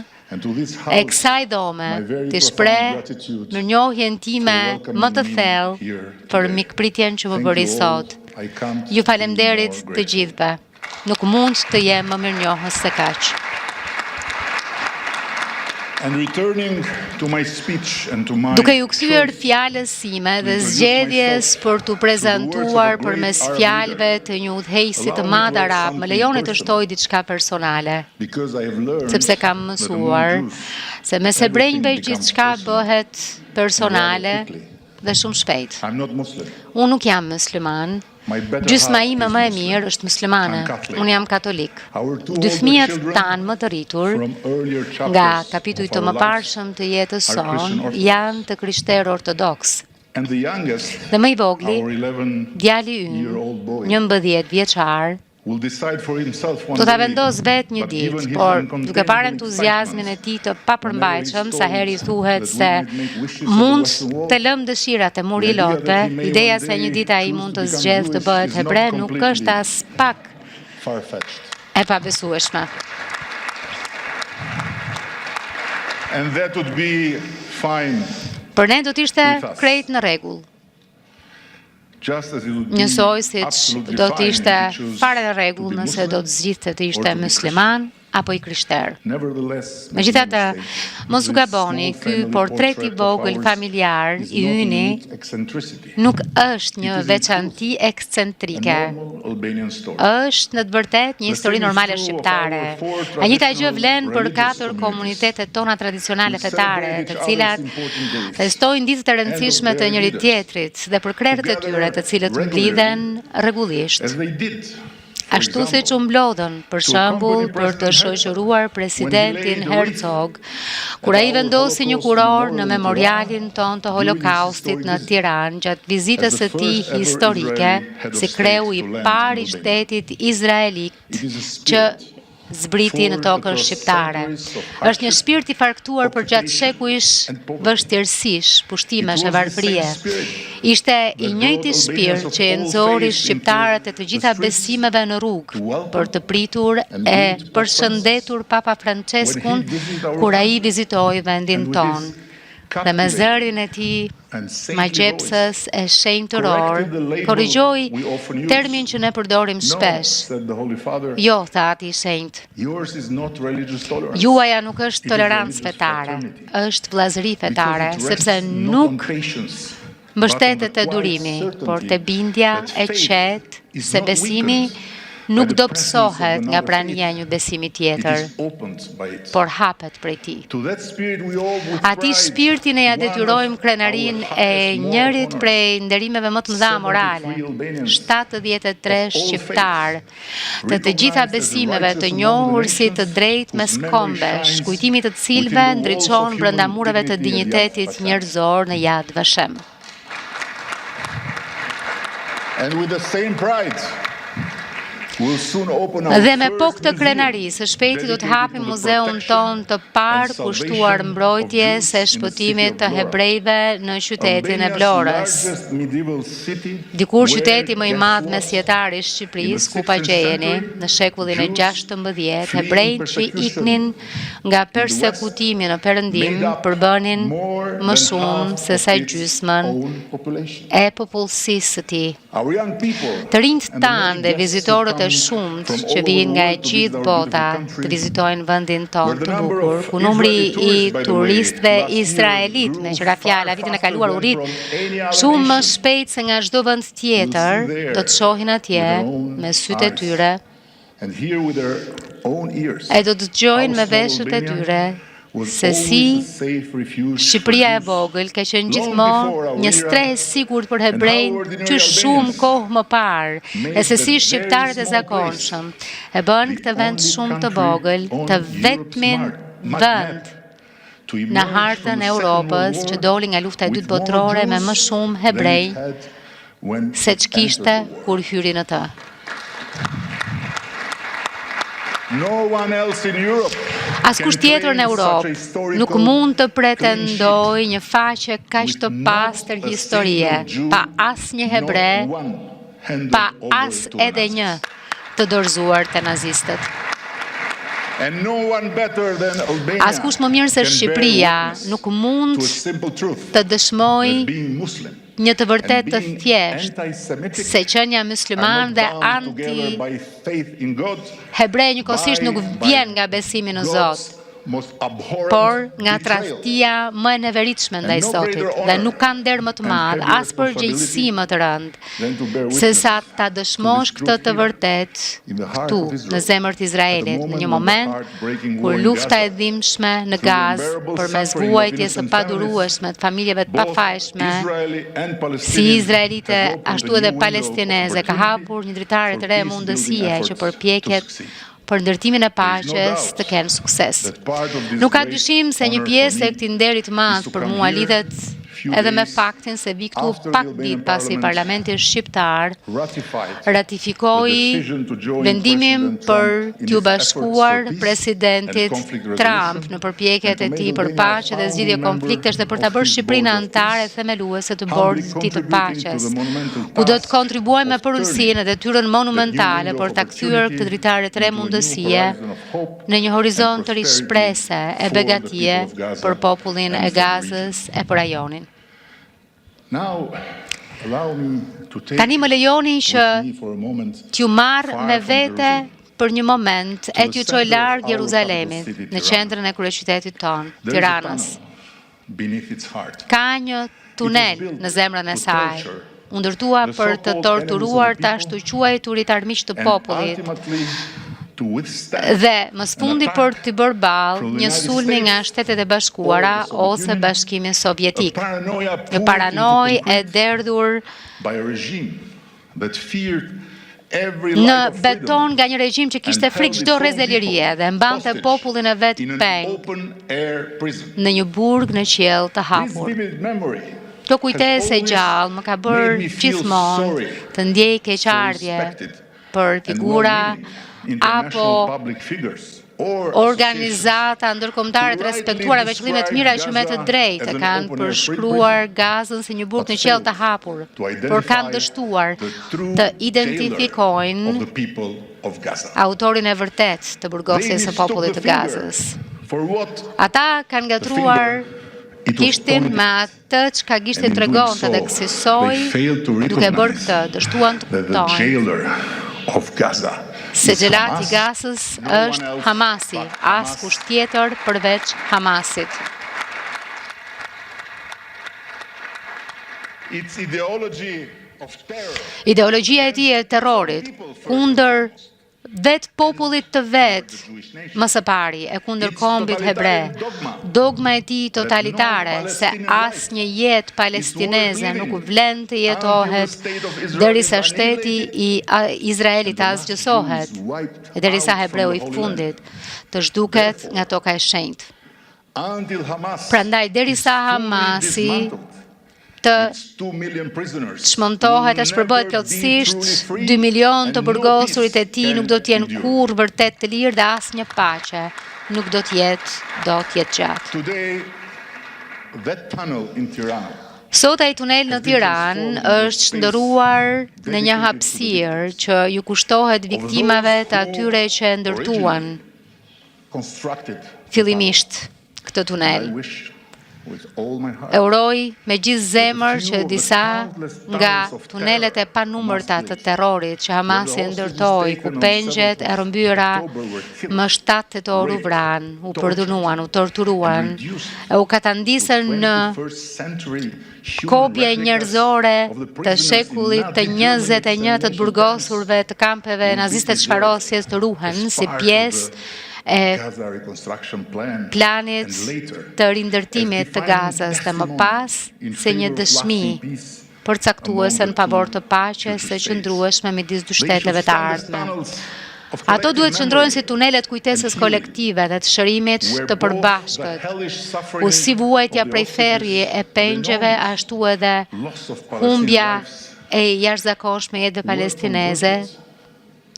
[SPEAKER 3] E kësaj dhome, t'i shpreh mirënjohjen time më të thellë për mikpritjen që më bëri sot. Ju falemnderit të gjithëve. Nuk mund të jem më mirënjohës se kaq. Duke ju kthyer fjalës sime dhe zgjedhjes për t'u prezantuar përmes fjalëve të një udhëheqësi të madh arab, më lejoni të shtoj diçka personale, sepse kam mësuar se mes hebrenjve gjithçka bëhet personale dhe shumë shpejt.
[SPEAKER 5] I'm not Muslim.
[SPEAKER 3] Unë nuk jam musliman.
[SPEAKER 5] My better
[SPEAKER 3] Gjysma
[SPEAKER 5] half
[SPEAKER 3] ime
[SPEAKER 5] is
[SPEAKER 3] më e
[SPEAKER 5] Muslim.
[SPEAKER 3] mirë është muslimane.
[SPEAKER 5] I'm Catholic.
[SPEAKER 3] Unë jam katolik.
[SPEAKER 5] Our two
[SPEAKER 3] Dy
[SPEAKER 5] older
[SPEAKER 3] fëmijët
[SPEAKER 5] children
[SPEAKER 3] tanë më të rritur
[SPEAKER 5] from earlier chapters
[SPEAKER 3] nga kapitujt të
[SPEAKER 5] of our
[SPEAKER 3] mëparshëm të jetës
[SPEAKER 5] are Christian
[SPEAKER 3] son
[SPEAKER 5] Orthodox.
[SPEAKER 3] janë të krishterë ortodoks.
[SPEAKER 5] And the youngest,
[SPEAKER 3] Dhe më i vogli,
[SPEAKER 5] our 11
[SPEAKER 3] djali
[SPEAKER 5] year-old boy,
[SPEAKER 3] 11 vjeçar,
[SPEAKER 5] will decide for himself one
[SPEAKER 3] do ta
[SPEAKER 5] day,
[SPEAKER 3] vendos vetë një
[SPEAKER 5] but given
[SPEAKER 3] ditë,
[SPEAKER 5] his
[SPEAKER 3] por
[SPEAKER 5] uncontainable
[SPEAKER 3] duke parë entuziazmin e tij të papërmbajtshëm, sa herë i thuhet se mund të lëm dëshirat e muri lotëve, ideja se një ditë ai mund të zgjedhë të bëhet hebre nuk është as pak
[SPEAKER 5] far-fetched.
[SPEAKER 3] e pabesueshme.
[SPEAKER 5] And that would be fine,
[SPEAKER 3] Për ne do të ishte
[SPEAKER 5] With us.
[SPEAKER 3] krejt në rregull.
[SPEAKER 5] just as it would be
[SPEAKER 3] Njësoj siç
[SPEAKER 5] absolutely
[SPEAKER 3] do të
[SPEAKER 5] fine
[SPEAKER 3] ishte
[SPEAKER 5] if you choose
[SPEAKER 3] fare në
[SPEAKER 5] to
[SPEAKER 3] rregull
[SPEAKER 5] be
[SPEAKER 3] nëse do të
[SPEAKER 5] Muslim
[SPEAKER 3] zgjidhte të
[SPEAKER 5] or
[SPEAKER 3] ishte
[SPEAKER 5] to be
[SPEAKER 3] musliman apo i krishter.
[SPEAKER 5] Nevertheless,
[SPEAKER 3] Megjithatë, mos u
[SPEAKER 5] this
[SPEAKER 3] gaboni,
[SPEAKER 5] small
[SPEAKER 3] ky
[SPEAKER 5] family
[SPEAKER 3] portret i
[SPEAKER 5] portrait of
[SPEAKER 3] vogël
[SPEAKER 5] ours
[SPEAKER 3] familjar
[SPEAKER 5] is
[SPEAKER 3] i
[SPEAKER 5] not a
[SPEAKER 3] yni
[SPEAKER 5] neat eccentricity.
[SPEAKER 3] nuk është një
[SPEAKER 5] It is in
[SPEAKER 3] veçanti
[SPEAKER 5] A
[SPEAKER 3] ekscentrike.
[SPEAKER 5] normal Albanian story.
[SPEAKER 3] Është në të vërtetë një
[SPEAKER 5] The
[SPEAKER 3] histori
[SPEAKER 5] same is
[SPEAKER 3] normale
[SPEAKER 5] true of
[SPEAKER 3] shqiptare.
[SPEAKER 5] our four
[SPEAKER 3] A njëjta gjë
[SPEAKER 5] traditional
[SPEAKER 3] vlen për
[SPEAKER 5] religious
[SPEAKER 3] 4
[SPEAKER 5] communities.
[SPEAKER 3] komunitetet tona tradicionale
[SPEAKER 5] We
[SPEAKER 3] fetare,
[SPEAKER 5] celebrate
[SPEAKER 3] të
[SPEAKER 5] each
[SPEAKER 3] cilat
[SPEAKER 5] other's important days.
[SPEAKER 3] festojnë ditët e rëndësishme të
[SPEAKER 5] And of
[SPEAKER 3] njëri
[SPEAKER 5] their
[SPEAKER 3] tjetrit dhe për krerët e tyre të cilët mblidhen rregullisht.
[SPEAKER 5] As they did, for
[SPEAKER 3] Ashtu siç
[SPEAKER 5] example,
[SPEAKER 3] u mblodhën, për
[SPEAKER 5] to
[SPEAKER 3] shembull,
[SPEAKER 5] accompany
[SPEAKER 3] për të
[SPEAKER 5] President
[SPEAKER 3] shoqëruar
[SPEAKER 5] Herzog
[SPEAKER 3] presidentin
[SPEAKER 5] when he laid
[SPEAKER 3] Herzog,
[SPEAKER 5] wreath
[SPEAKER 3] kur
[SPEAKER 5] at
[SPEAKER 3] ai
[SPEAKER 5] our
[SPEAKER 3] vendosi një
[SPEAKER 5] Holocaust
[SPEAKER 3] kuror në
[SPEAKER 5] memorial in
[SPEAKER 3] memorialin
[SPEAKER 5] Tirana
[SPEAKER 3] ton të
[SPEAKER 5] during his
[SPEAKER 3] Holokaustit
[SPEAKER 5] historic
[SPEAKER 3] në
[SPEAKER 5] visit.
[SPEAKER 3] Tiranë gjatë vizitës
[SPEAKER 5] As
[SPEAKER 3] së
[SPEAKER 5] the
[SPEAKER 3] tij
[SPEAKER 5] first ever
[SPEAKER 3] historike,
[SPEAKER 5] Israeli head of
[SPEAKER 3] si
[SPEAKER 5] state
[SPEAKER 3] kreu i
[SPEAKER 5] to land
[SPEAKER 3] parë i
[SPEAKER 5] in Albania.
[SPEAKER 3] shtetit izraelit
[SPEAKER 5] It is a
[SPEAKER 3] që
[SPEAKER 5] spirit
[SPEAKER 3] zbriti në tokën shqiptare. Është një shpirt i farktuar për gjatë shekujsh vështirësish, pushtimesh e varfërie. Ishte i njëjti shpirt që e nxori shqiptarët e të gjitha besimeve në rrugë për të pritur e përshëndetur Papa Franceskun kur ai vizitoi vendin ton. Dhe me zërin e tij magjepsës e shenjtëror, korrigjoi termin që ne përdorim
[SPEAKER 5] No,
[SPEAKER 3] shpesh.
[SPEAKER 5] said the Holy Father,
[SPEAKER 3] Jo, tha ati i shenjt.
[SPEAKER 5] yours is not religious tolerance.
[SPEAKER 3] Juaja nuk është
[SPEAKER 5] It is
[SPEAKER 3] tolerancë
[SPEAKER 5] religious
[SPEAKER 3] fetare,
[SPEAKER 5] fraternity.
[SPEAKER 3] është vllazëri
[SPEAKER 5] Because
[SPEAKER 3] fetare,
[SPEAKER 5] it rests
[SPEAKER 3] sepse
[SPEAKER 5] not on
[SPEAKER 3] nuk
[SPEAKER 5] patience,
[SPEAKER 3] mbështetet
[SPEAKER 5] but
[SPEAKER 3] te
[SPEAKER 5] on the
[SPEAKER 3] durimi,
[SPEAKER 5] quiet
[SPEAKER 3] por te
[SPEAKER 5] certainty
[SPEAKER 3] bindja
[SPEAKER 5] that
[SPEAKER 3] e
[SPEAKER 5] faith
[SPEAKER 3] qetë
[SPEAKER 5] is
[SPEAKER 3] se
[SPEAKER 5] not
[SPEAKER 3] besimi
[SPEAKER 5] weakened
[SPEAKER 3] nuk
[SPEAKER 5] by the
[SPEAKER 3] dobësohet
[SPEAKER 5] presence of
[SPEAKER 3] nga
[SPEAKER 5] another
[SPEAKER 3] prania e
[SPEAKER 5] faith.
[SPEAKER 3] një besimi
[SPEAKER 5] It
[SPEAKER 3] tjetër,
[SPEAKER 5] is opened by it.
[SPEAKER 3] por hapet prej tij.
[SPEAKER 5] To that spirit we all with
[SPEAKER 3] Ati
[SPEAKER 5] pride,
[SPEAKER 3] shpirtin e ja
[SPEAKER 5] one of
[SPEAKER 3] detyrojmë krenarin
[SPEAKER 5] our
[SPEAKER 3] e
[SPEAKER 5] highest moral
[SPEAKER 3] njërit
[SPEAKER 5] honors,
[SPEAKER 3] prej nderimeve më të mëdha
[SPEAKER 5] 73
[SPEAKER 3] morale,
[SPEAKER 5] Albanians
[SPEAKER 3] 73
[SPEAKER 5] of all
[SPEAKER 3] shqiptar
[SPEAKER 5] faiths,
[SPEAKER 3] të të gjitha
[SPEAKER 5] recognized as the
[SPEAKER 3] besimeve të
[SPEAKER 5] righteous
[SPEAKER 3] njohur
[SPEAKER 5] among the
[SPEAKER 3] si të
[SPEAKER 5] nations,
[SPEAKER 3] drejtë mes
[SPEAKER 5] whose memory
[SPEAKER 3] kombesh,
[SPEAKER 5] shines
[SPEAKER 3] kujtimi të
[SPEAKER 5] within
[SPEAKER 3] cilëve
[SPEAKER 5] the walls
[SPEAKER 3] ndriçon
[SPEAKER 5] of
[SPEAKER 3] brenda
[SPEAKER 5] human
[SPEAKER 3] mureve të
[SPEAKER 5] dignity and
[SPEAKER 3] dinjitetit
[SPEAKER 5] Yad Vashem.
[SPEAKER 3] njerëzor në Yad Vashem.
[SPEAKER 5] And with the same pride, we'll soon open our
[SPEAKER 3] Dhe me
[SPEAKER 5] first
[SPEAKER 3] pok të
[SPEAKER 5] museum
[SPEAKER 3] krenarisë, së shpejti do të
[SPEAKER 5] dedicated
[SPEAKER 3] hapim
[SPEAKER 5] to the
[SPEAKER 3] muzeun
[SPEAKER 5] protection
[SPEAKER 3] ton të parë
[SPEAKER 5] and
[SPEAKER 3] kushtuar
[SPEAKER 5] salvation
[SPEAKER 3] mbrojtjes
[SPEAKER 5] of
[SPEAKER 3] e
[SPEAKER 5] Jews in the
[SPEAKER 3] shpëtimit
[SPEAKER 5] city
[SPEAKER 3] të
[SPEAKER 5] of Vlora.
[SPEAKER 3] hebrejve në qytetin e
[SPEAKER 5] Albania's
[SPEAKER 3] Vlorës.
[SPEAKER 5] largest medieval city,
[SPEAKER 3] Dikur
[SPEAKER 5] where,
[SPEAKER 3] qyteti më i
[SPEAKER 5] guess
[SPEAKER 3] madh
[SPEAKER 5] what?
[SPEAKER 3] mesjetar i
[SPEAKER 5] In
[SPEAKER 3] Shqipërisë,
[SPEAKER 5] the
[SPEAKER 3] ku pa
[SPEAKER 5] 16th
[SPEAKER 3] gjejeni,
[SPEAKER 5] century,
[SPEAKER 3] në shekullin e
[SPEAKER 5] Jews
[SPEAKER 3] 16,
[SPEAKER 5] fleeing
[SPEAKER 3] hebrejt që
[SPEAKER 5] persecution
[SPEAKER 3] iknin nga
[SPEAKER 5] in the
[SPEAKER 3] persekutimi në
[SPEAKER 5] West
[SPEAKER 3] Perëndim
[SPEAKER 5] made up
[SPEAKER 3] përbënin
[SPEAKER 5] more
[SPEAKER 3] më
[SPEAKER 5] than
[SPEAKER 3] shumë
[SPEAKER 5] half
[SPEAKER 3] se
[SPEAKER 5] of
[SPEAKER 3] sa
[SPEAKER 5] its
[SPEAKER 3] gjysmën
[SPEAKER 5] own population.
[SPEAKER 3] e popullsisë së tij.
[SPEAKER 5] Our young people
[SPEAKER 3] Të rinjt
[SPEAKER 5] and the
[SPEAKER 3] tanë
[SPEAKER 5] many
[SPEAKER 3] dhe
[SPEAKER 5] guests who
[SPEAKER 3] vizitorët e
[SPEAKER 5] come
[SPEAKER 3] shumët
[SPEAKER 5] from
[SPEAKER 3] që
[SPEAKER 5] all
[SPEAKER 3] vijnë
[SPEAKER 5] over
[SPEAKER 3] nga
[SPEAKER 5] the
[SPEAKER 3] e
[SPEAKER 5] world to
[SPEAKER 3] gjithë
[SPEAKER 5] visit our
[SPEAKER 3] bota
[SPEAKER 5] beautiful
[SPEAKER 3] të
[SPEAKER 5] country,
[SPEAKER 3] vizitojnë vendin
[SPEAKER 5] where
[SPEAKER 3] tonë
[SPEAKER 5] the
[SPEAKER 3] të
[SPEAKER 5] number
[SPEAKER 3] bukur,
[SPEAKER 5] of
[SPEAKER 3] ku numri
[SPEAKER 5] Israeli
[SPEAKER 3] i
[SPEAKER 5] tourists, by the way,
[SPEAKER 3] turistëve
[SPEAKER 5] last year
[SPEAKER 3] izraelit,
[SPEAKER 5] grew
[SPEAKER 3] me qëra fjala,
[SPEAKER 5] far
[SPEAKER 3] vitin e
[SPEAKER 5] faster
[SPEAKER 3] kaluar u
[SPEAKER 5] than
[SPEAKER 3] rrit
[SPEAKER 5] from any other
[SPEAKER 3] shumë më
[SPEAKER 5] nation.
[SPEAKER 3] shpejt se nga çdo vend tjetër,
[SPEAKER 5] We'll see there
[SPEAKER 3] do të shohin atje
[SPEAKER 5] with their own
[SPEAKER 3] me sytë e
[SPEAKER 5] eyes.
[SPEAKER 3] tyre
[SPEAKER 5] And hear with their own ears.
[SPEAKER 3] e do të dëgjojnë me
[SPEAKER 5] How small
[SPEAKER 3] veshët e
[SPEAKER 5] Albania
[SPEAKER 3] tyre
[SPEAKER 5] was
[SPEAKER 3] se
[SPEAKER 5] always
[SPEAKER 3] si
[SPEAKER 5] a safe refuge
[SPEAKER 3] Shqipëria e
[SPEAKER 5] for Jews.
[SPEAKER 3] vogël ka qenë
[SPEAKER 5] Long
[SPEAKER 3] gjithmonë
[SPEAKER 5] before our
[SPEAKER 3] një
[SPEAKER 5] era,
[SPEAKER 3] stres sigurt për
[SPEAKER 5] and how
[SPEAKER 3] hebrejnë
[SPEAKER 5] ordinary
[SPEAKER 3] që shumë
[SPEAKER 5] Albanians
[SPEAKER 3] kohë më parë,
[SPEAKER 5] made
[SPEAKER 3] e se si
[SPEAKER 5] that
[SPEAKER 3] shqiptarët e
[SPEAKER 5] very small
[SPEAKER 3] zakonshëm e bën
[SPEAKER 5] the
[SPEAKER 3] këtë vend
[SPEAKER 5] only
[SPEAKER 3] shumë të
[SPEAKER 5] country
[SPEAKER 3] vogël,
[SPEAKER 5] on
[SPEAKER 3] të
[SPEAKER 5] Europe's
[SPEAKER 3] vetmin
[SPEAKER 5] map
[SPEAKER 3] vend
[SPEAKER 5] to
[SPEAKER 3] në
[SPEAKER 5] emerge
[SPEAKER 3] hartën
[SPEAKER 5] from
[SPEAKER 3] e
[SPEAKER 5] the Second
[SPEAKER 3] Europës
[SPEAKER 5] World
[SPEAKER 3] që
[SPEAKER 5] War
[SPEAKER 3] doli nga lufta e
[SPEAKER 5] with
[SPEAKER 3] dytë
[SPEAKER 5] more
[SPEAKER 3] botërore me
[SPEAKER 5] Jews
[SPEAKER 3] më shumë
[SPEAKER 5] than
[SPEAKER 3] hebrej
[SPEAKER 5] it had when
[SPEAKER 3] se
[SPEAKER 5] it
[SPEAKER 3] ç'kishte
[SPEAKER 5] entered the war.
[SPEAKER 3] kur hyri në të.
[SPEAKER 5] No one else in Europe
[SPEAKER 3] Askush
[SPEAKER 5] can
[SPEAKER 3] tjetër në
[SPEAKER 5] claim such a
[SPEAKER 3] Europë
[SPEAKER 5] historical
[SPEAKER 3] nuk mund të
[SPEAKER 5] clean
[SPEAKER 3] pretendojë një faqe kaq
[SPEAKER 5] with
[SPEAKER 3] të
[SPEAKER 5] not
[SPEAKER 3] pastër
[SPEAKER 5] a
[SPEAKER 3] historie,
[SPEAKER 5] single Jew,
[SPEAKER 3] pa asnjë hebre,
[SPEAKER 5] not one handed
[SPEAKER 3] pa
[SPEAKER 5] over
[SPEAKER 3] as
[SPEAKER 5] to the
[SPEAKER 3] edhe
[SPEAKER 5] Nazis.
[SPEAKER 3] një të dorëzuar te nazistët.
[SPEAKER 5] And no one better than Albania
[SPEAKER 3] Askush më mirë se
[SPEAKER 5] can bear
[SPEAKER 3] Shqipëria
[SPEAKER 5] witness
[SPEAKER 3] nuk mund
[SPEAKER 5] to a simple truth
[SPEAKER 3] të dëshmojë
[SPEAKER 5] that being Muslim
[SPEAKER 3] një të vërtet
[SPEAKER 5] and
[SPEAKER 3] të
[SPEAKER 5] being
[SPEAKER 3] thjesht
[SPEAKER 5] anti-Semitic
[SPEAKER 3] se qenia musliman
[SPEAKER 5] are
[SPEAKER 3] dhe
[SPEAKER 5] not bound together
[SPEAKER 3] anti
[SPEAKER 5] by faith in God,
[SPEAKER 3] hebrej njëkohësisht nuk
[SPEAKER 5] by
[SPEAKER 3] vjen nga besimi në Zot, por nga tradhtia më e neveritshme ndaj Zotit, dhe nuk ka nder më të madh, as përgjegjësi më të rëndë, se sa ta dëshmosh këtë të vërtet këtu, në zemër të Izraelit, në një moment kur lufta e dhimbshme në Gazë përmes vuajtjes së padurueshme të familjeve të pafajshme, si izraelite ashtu edhe palestineze, ka hapur një dritare të re mundësie që përpjekjet për ndërtimin e paqes të kenë sukses. Nuk ka dyshim se një pjesë e këtij nderi të madh për mua lidhet edhe me faktin se vi këtu pak ditë pasi Parlamenti shqiptar ratifikoi vendimin për t'u bashkuar presidentit Trump në përpjekjet e tij për paqe dhe zgjidhje konfliktesh dhe për ta bërë Shqipërinë anëtare themeluese të Bordit të të Paqes, ku do të kontribuojmë me përulsinë dhe detyrën monumentale për ta kthyer këtë dritare të re mundësie në një horizont të rishprese e begatie për popullin e Gazës e për rajonin. Tani më lejoni që t'ju marr me vete për një moment e t'ju çoj larg Jeruzalemit, në qendrën e kryeqytetit ton, Tiranës. Ka një tunel në zemrën e saj, u ndërtua për të torturuar të ashtu quajturit armiq të popullit, dhe më sfundi për të bërë ballë një sulmi nga Shtetet e Bashkuara ose Bashkimi Sovjetik, një paranojë e derdhur në beton nga një regjim që kishte frikë çdo rrezelirie dhe mbante popullin e vet peng në një burg në qiell të hapur. Kjo kujtesë e gjallë më ka bërë gjithmonë të ndjej keqardhje për figura apo organizata ndërkombëtare të respektuara me qëllime të mira që me të drejtë kanë përshkruar Gazën si një burg në qiell të hapur, por kanë dështuar të identifikojnë autorin e vërtet të burgosjes së popullit të Gazës. Ata kanë gatruar gishtin me atë çka gishti tregonte dhe kësaj duke bërë këtë, dështuan të kuptojnë se xhelati i Gazës është Hamasi, askush tjetër përveç Hamasit. Ideologjia e tij e terrorit kundër vetë popullit të vetë, më së pari, e kundër kombit hebre, dogma e tij totalitare se asnjë jetë palestineze nuk vlen të jetohet derisa shteti i Izraelit të asgjësohet, e derisa hebreu i fundit të zhduket nga toka e shenjtë. Prandaj derisa Hamasi të shmontohet e shpërbëhet plotësisht, 2 milion të burgosurit e tij nuk do t'jenë kurrë vërtet të lirë dhe asnjë paqe nuk do t'jetë gjatë. Sot ai tunel në Tiranë është shndërruar në një hapësirë që ju kushtohet viktimave të atyre që ndërtuan fillimisht këtë tunel. E uroj me gjithë zemër që disa nga tunelet e panumërta të terrorit që Hamasi ndërtoi, ku pengjet e rrëmbyera më 7 tetor u vran, u përdhunuan, u torturuan, e u katandisën në kopje njerëzore të shekullit të 21 të burgosurve të kampeve naziste të çfarosjes të ruhen si pjesë e planit të rindërtimit të Gazës dhe më pas se një dëshmi përcaktuese në favor të paqes së qëndrueshme midis dy shteteve të ardhme. Ato duhet qëndrojnë si tunelet kujtesës kolektive dhe të shërimit të përbashkët, ku si vuajtja prej ferri e pengjeve, ashtu edhe humbja e jashtëzakonshme jetëve palestineze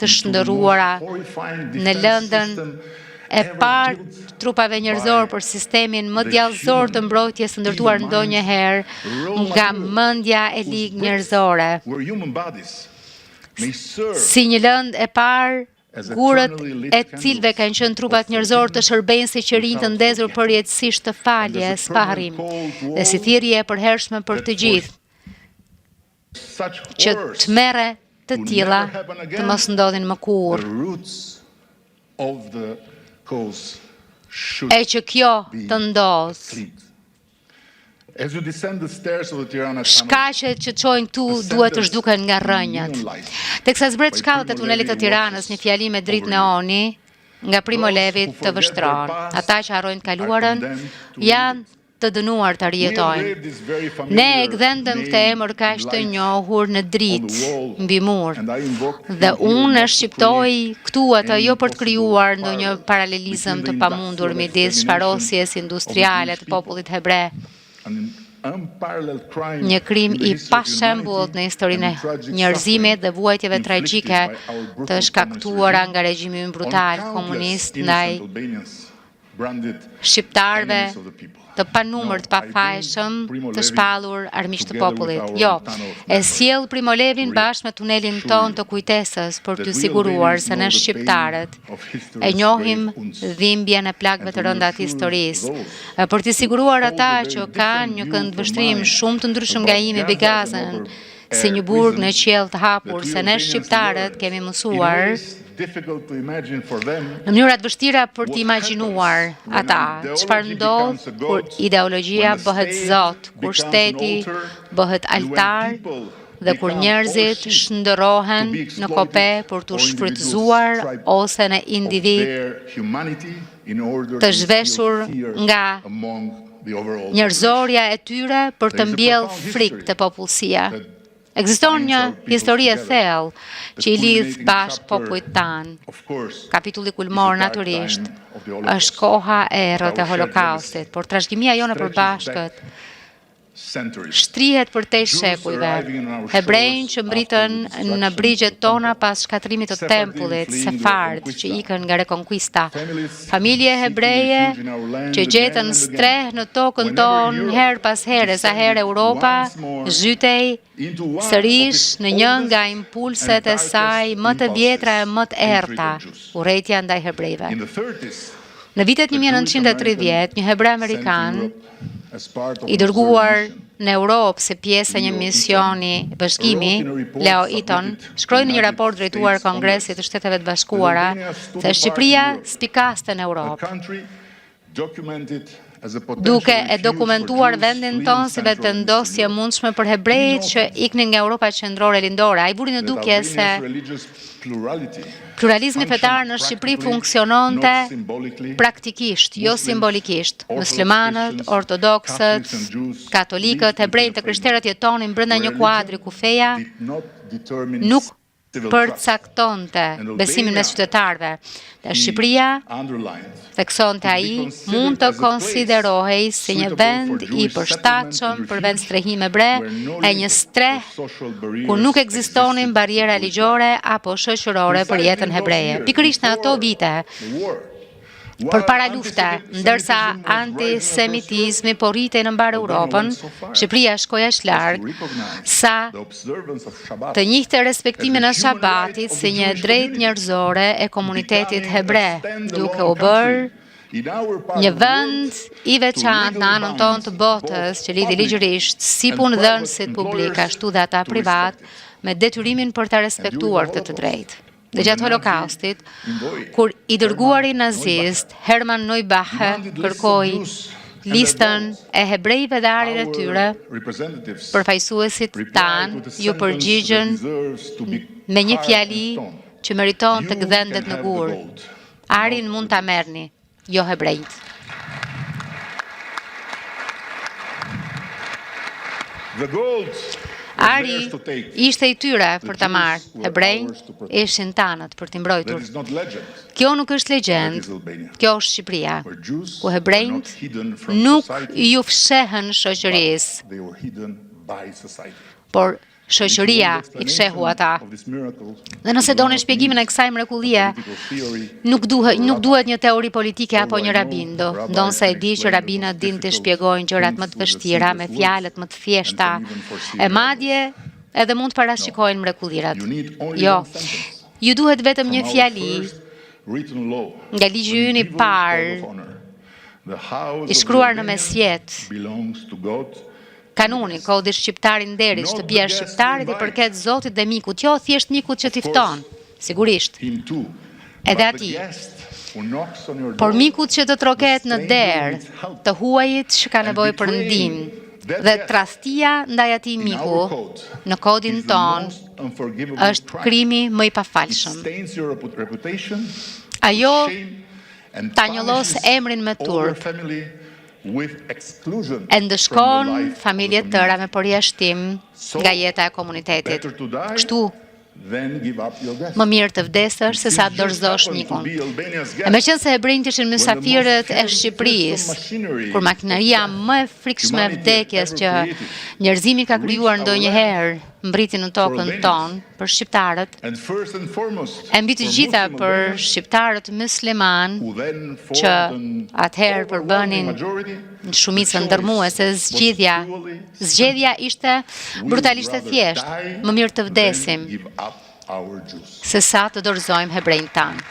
[SPEAKER 3] të shndërruara në lëndën e parë trupave njerëzor për sistemin më djallëzor të mbrojtjes të ndërtuar ndonjëherë nga mendja e ligë njerëzore. Si një lëndë e parë, gurët e cilve kanë qenë trupat njerëzor të shërbejnë si qërinj të ndezur përjetësisht të faljes, pa harrim, dhe si thirrje e përhershme për të gjithë, që tmerre të tilla të mos ndodhin më kurrë.
[SPEAKER 5] should
[SPEAKER 3] e që kjo të ndodhë.
[SPEAKER 5] complete. As you descend the stairs of the Tirana tunnel,
[SPEAKER 3] Shkaqet që çojnë këtu duhet të zhduken nga rrënjët. Teksa zbret shkallët e tunelit të Tiranës, një fjali me dritë neoni nga Primo Levi të vështron. Ata që harrojnë të kaluarën janë të dënuar të rjetojnë. Ne e gdhendëm këtë emër kaq të njohur në dritë, mbi mur. Dhe unë e shqiptoj këtu atë jo për të krijuar ndonjë paralelizëm të pamundur midis shfarosjes industriale të popullit hebre. Një krim i pashembullt në historinë e njerëzimit dhe vuajtjeve tragjike të shkaktuara nga regjimi brutal komunist ndaj shqiptarëve të panumër të pafajshëm të shpallur armiq të popullit. Jo, e sjell Primo Levin bashkë me tunelin ton të kujtesës për të siguruar se ne shqiptarët e njohim dhimbjen e plagëve të rënda të historisë, për të siguruar ata që kanë një këndvështrim shumë të ndryshëm nga imi Bigazën, si një burg në qiell të hapur, se ne shqiptarët kemi mësuar në mënyra të vështira për të imagjinuar ata, çfarë ndodh kur ideologjia bëhet zot, kur shteti bëhet altar dhe kur njerëzit shndërrohen në kope për të shfrytëzuar ose në individ të zhveshur nga njerëzorja e tyre për të mbjellë frikë të popullsia. Ekziston një histori e thellë që i lidh bashkë popujt tanë. Kapitulli kulmor natyrisht është koha e errët e Holokaustit, por trashëgimia jone e përbashkët shtrihet për tej shekujve. Hebrejnë që mbritën në brigjet tona pas shkatrimit të tempullit, sefard që ikën nga rekonkuista, familje hebreje që gjetën streh në tokën tonë her pas here, sa herë Europa zhytej sërish në një nga impulset e saj më të vjetra e më të errta, urrejtja ndaj hebrejve. Në vitet 1930, një hebre amerikan i dërguar në Europë si pjesë e një misioni bashkimi, Leo Eaton, shkroi në një raport drejtuar Kongresit të Shteteve të Bashkuara se Shqipëria spikaste në Europë, duke e dokumentuar vendin tonë si vetëndosje mundshme për hebrejt që iknin nga Europa qendrore lindore. Ai buri në dukje se pluralizmi fetar në Shqipëri funksiononte praktikisht, jo simbolikisht. Muslimanët, ortodoksët, katolikët, hebrejt dhe krishterët jetonin brenda një kuadri ku feja nuk përcaktonte besimin e qytetarëve. Dhe Shqipëria, theksonte ai, mund të konsiderohej si një vend i përshtatshëm për vend strehim hebre, e një streh ku nuk ekzistonin bariera ligjore apo shoqërore për jetën hebreje. Pikërisht në ato vite, përpara lufte, ndërsa antisemitizmi po rritej në mbar Europën, Shqipëria shkoi aq larg sa të njihte respektimin e shabatit si një drejtë njerëzore e komunitetit hebre, duke u bërë një vend i veçantë në anën tonë të botës që lidhi ligjërisht si punëdhënësit publik ashtu dhe ata privat me detyrimin për ta respektuar këtë të drejtë. Dhe gjatë Holokaustit, kur i dërguari nazist Hermann Neubache kërkoi listën e hebrejve dhe arin e tyre, përfaqësuesit tanë ju përgjigjën me një fjali që meriton të gdhendet në gur. Arin mund ta merrni, jo hebrejt. Ari ishte i tyre për ta marrë, hebrejt ishin tanët për t'i mbrojtur. Kjo nuk është legjend, kjo është Shqipëria, ku hebrejt nuk ju fshehen shoqërisë, por shoqëria i fshehu ata. Dhe nëse doni shpjegimin e kësaj mrekullie, nuk duhet një teori politike apo një rabin, ndonse e di që rabinët din të shpjegojnë gjërat më të vështira me fjalët më të thjeshta, e madje edhe mund të parashikojnë mrekullirat. Jo, ju duhet vetëm një fjali nga ligji ynë i parë, i shkruar në mesjet. Kanuni, kodi shqiptari nderit, shtëpia shqiptarit i përket Zotit dhe mikut, jo thjesht mikut që t'i fton, sigurisht. edhe ati. Por mikut që të troket në derë, të huajit që ka nevojë për ndihmë, dhe tradhtia ndaj atij miku në kodin ton është krimi më i pafalshëm. Ajo ta njollos emrin me turp, e ndëshkon familjet tëra me përjashtim nga jeta e komunitetit. Kështu, më mirë të vdesësh se sa të dorëzosh mikun. E meqense hebrejt ishin mysafirët e Shqipërisë, kur makineria më e frikshme e vdekjes që njerëzimi ka krijuar ndonjëherë mbriti në tokën tonë për shqiptarët, e mbi të gjitha për shqiptarët musliman që atëherë përbënin në shumicën ndërmuese, zgjedhja ishte brutalisht e thjeshtë, më mirë të vdesim se sa të dorëzojmë hebrejnë tanë.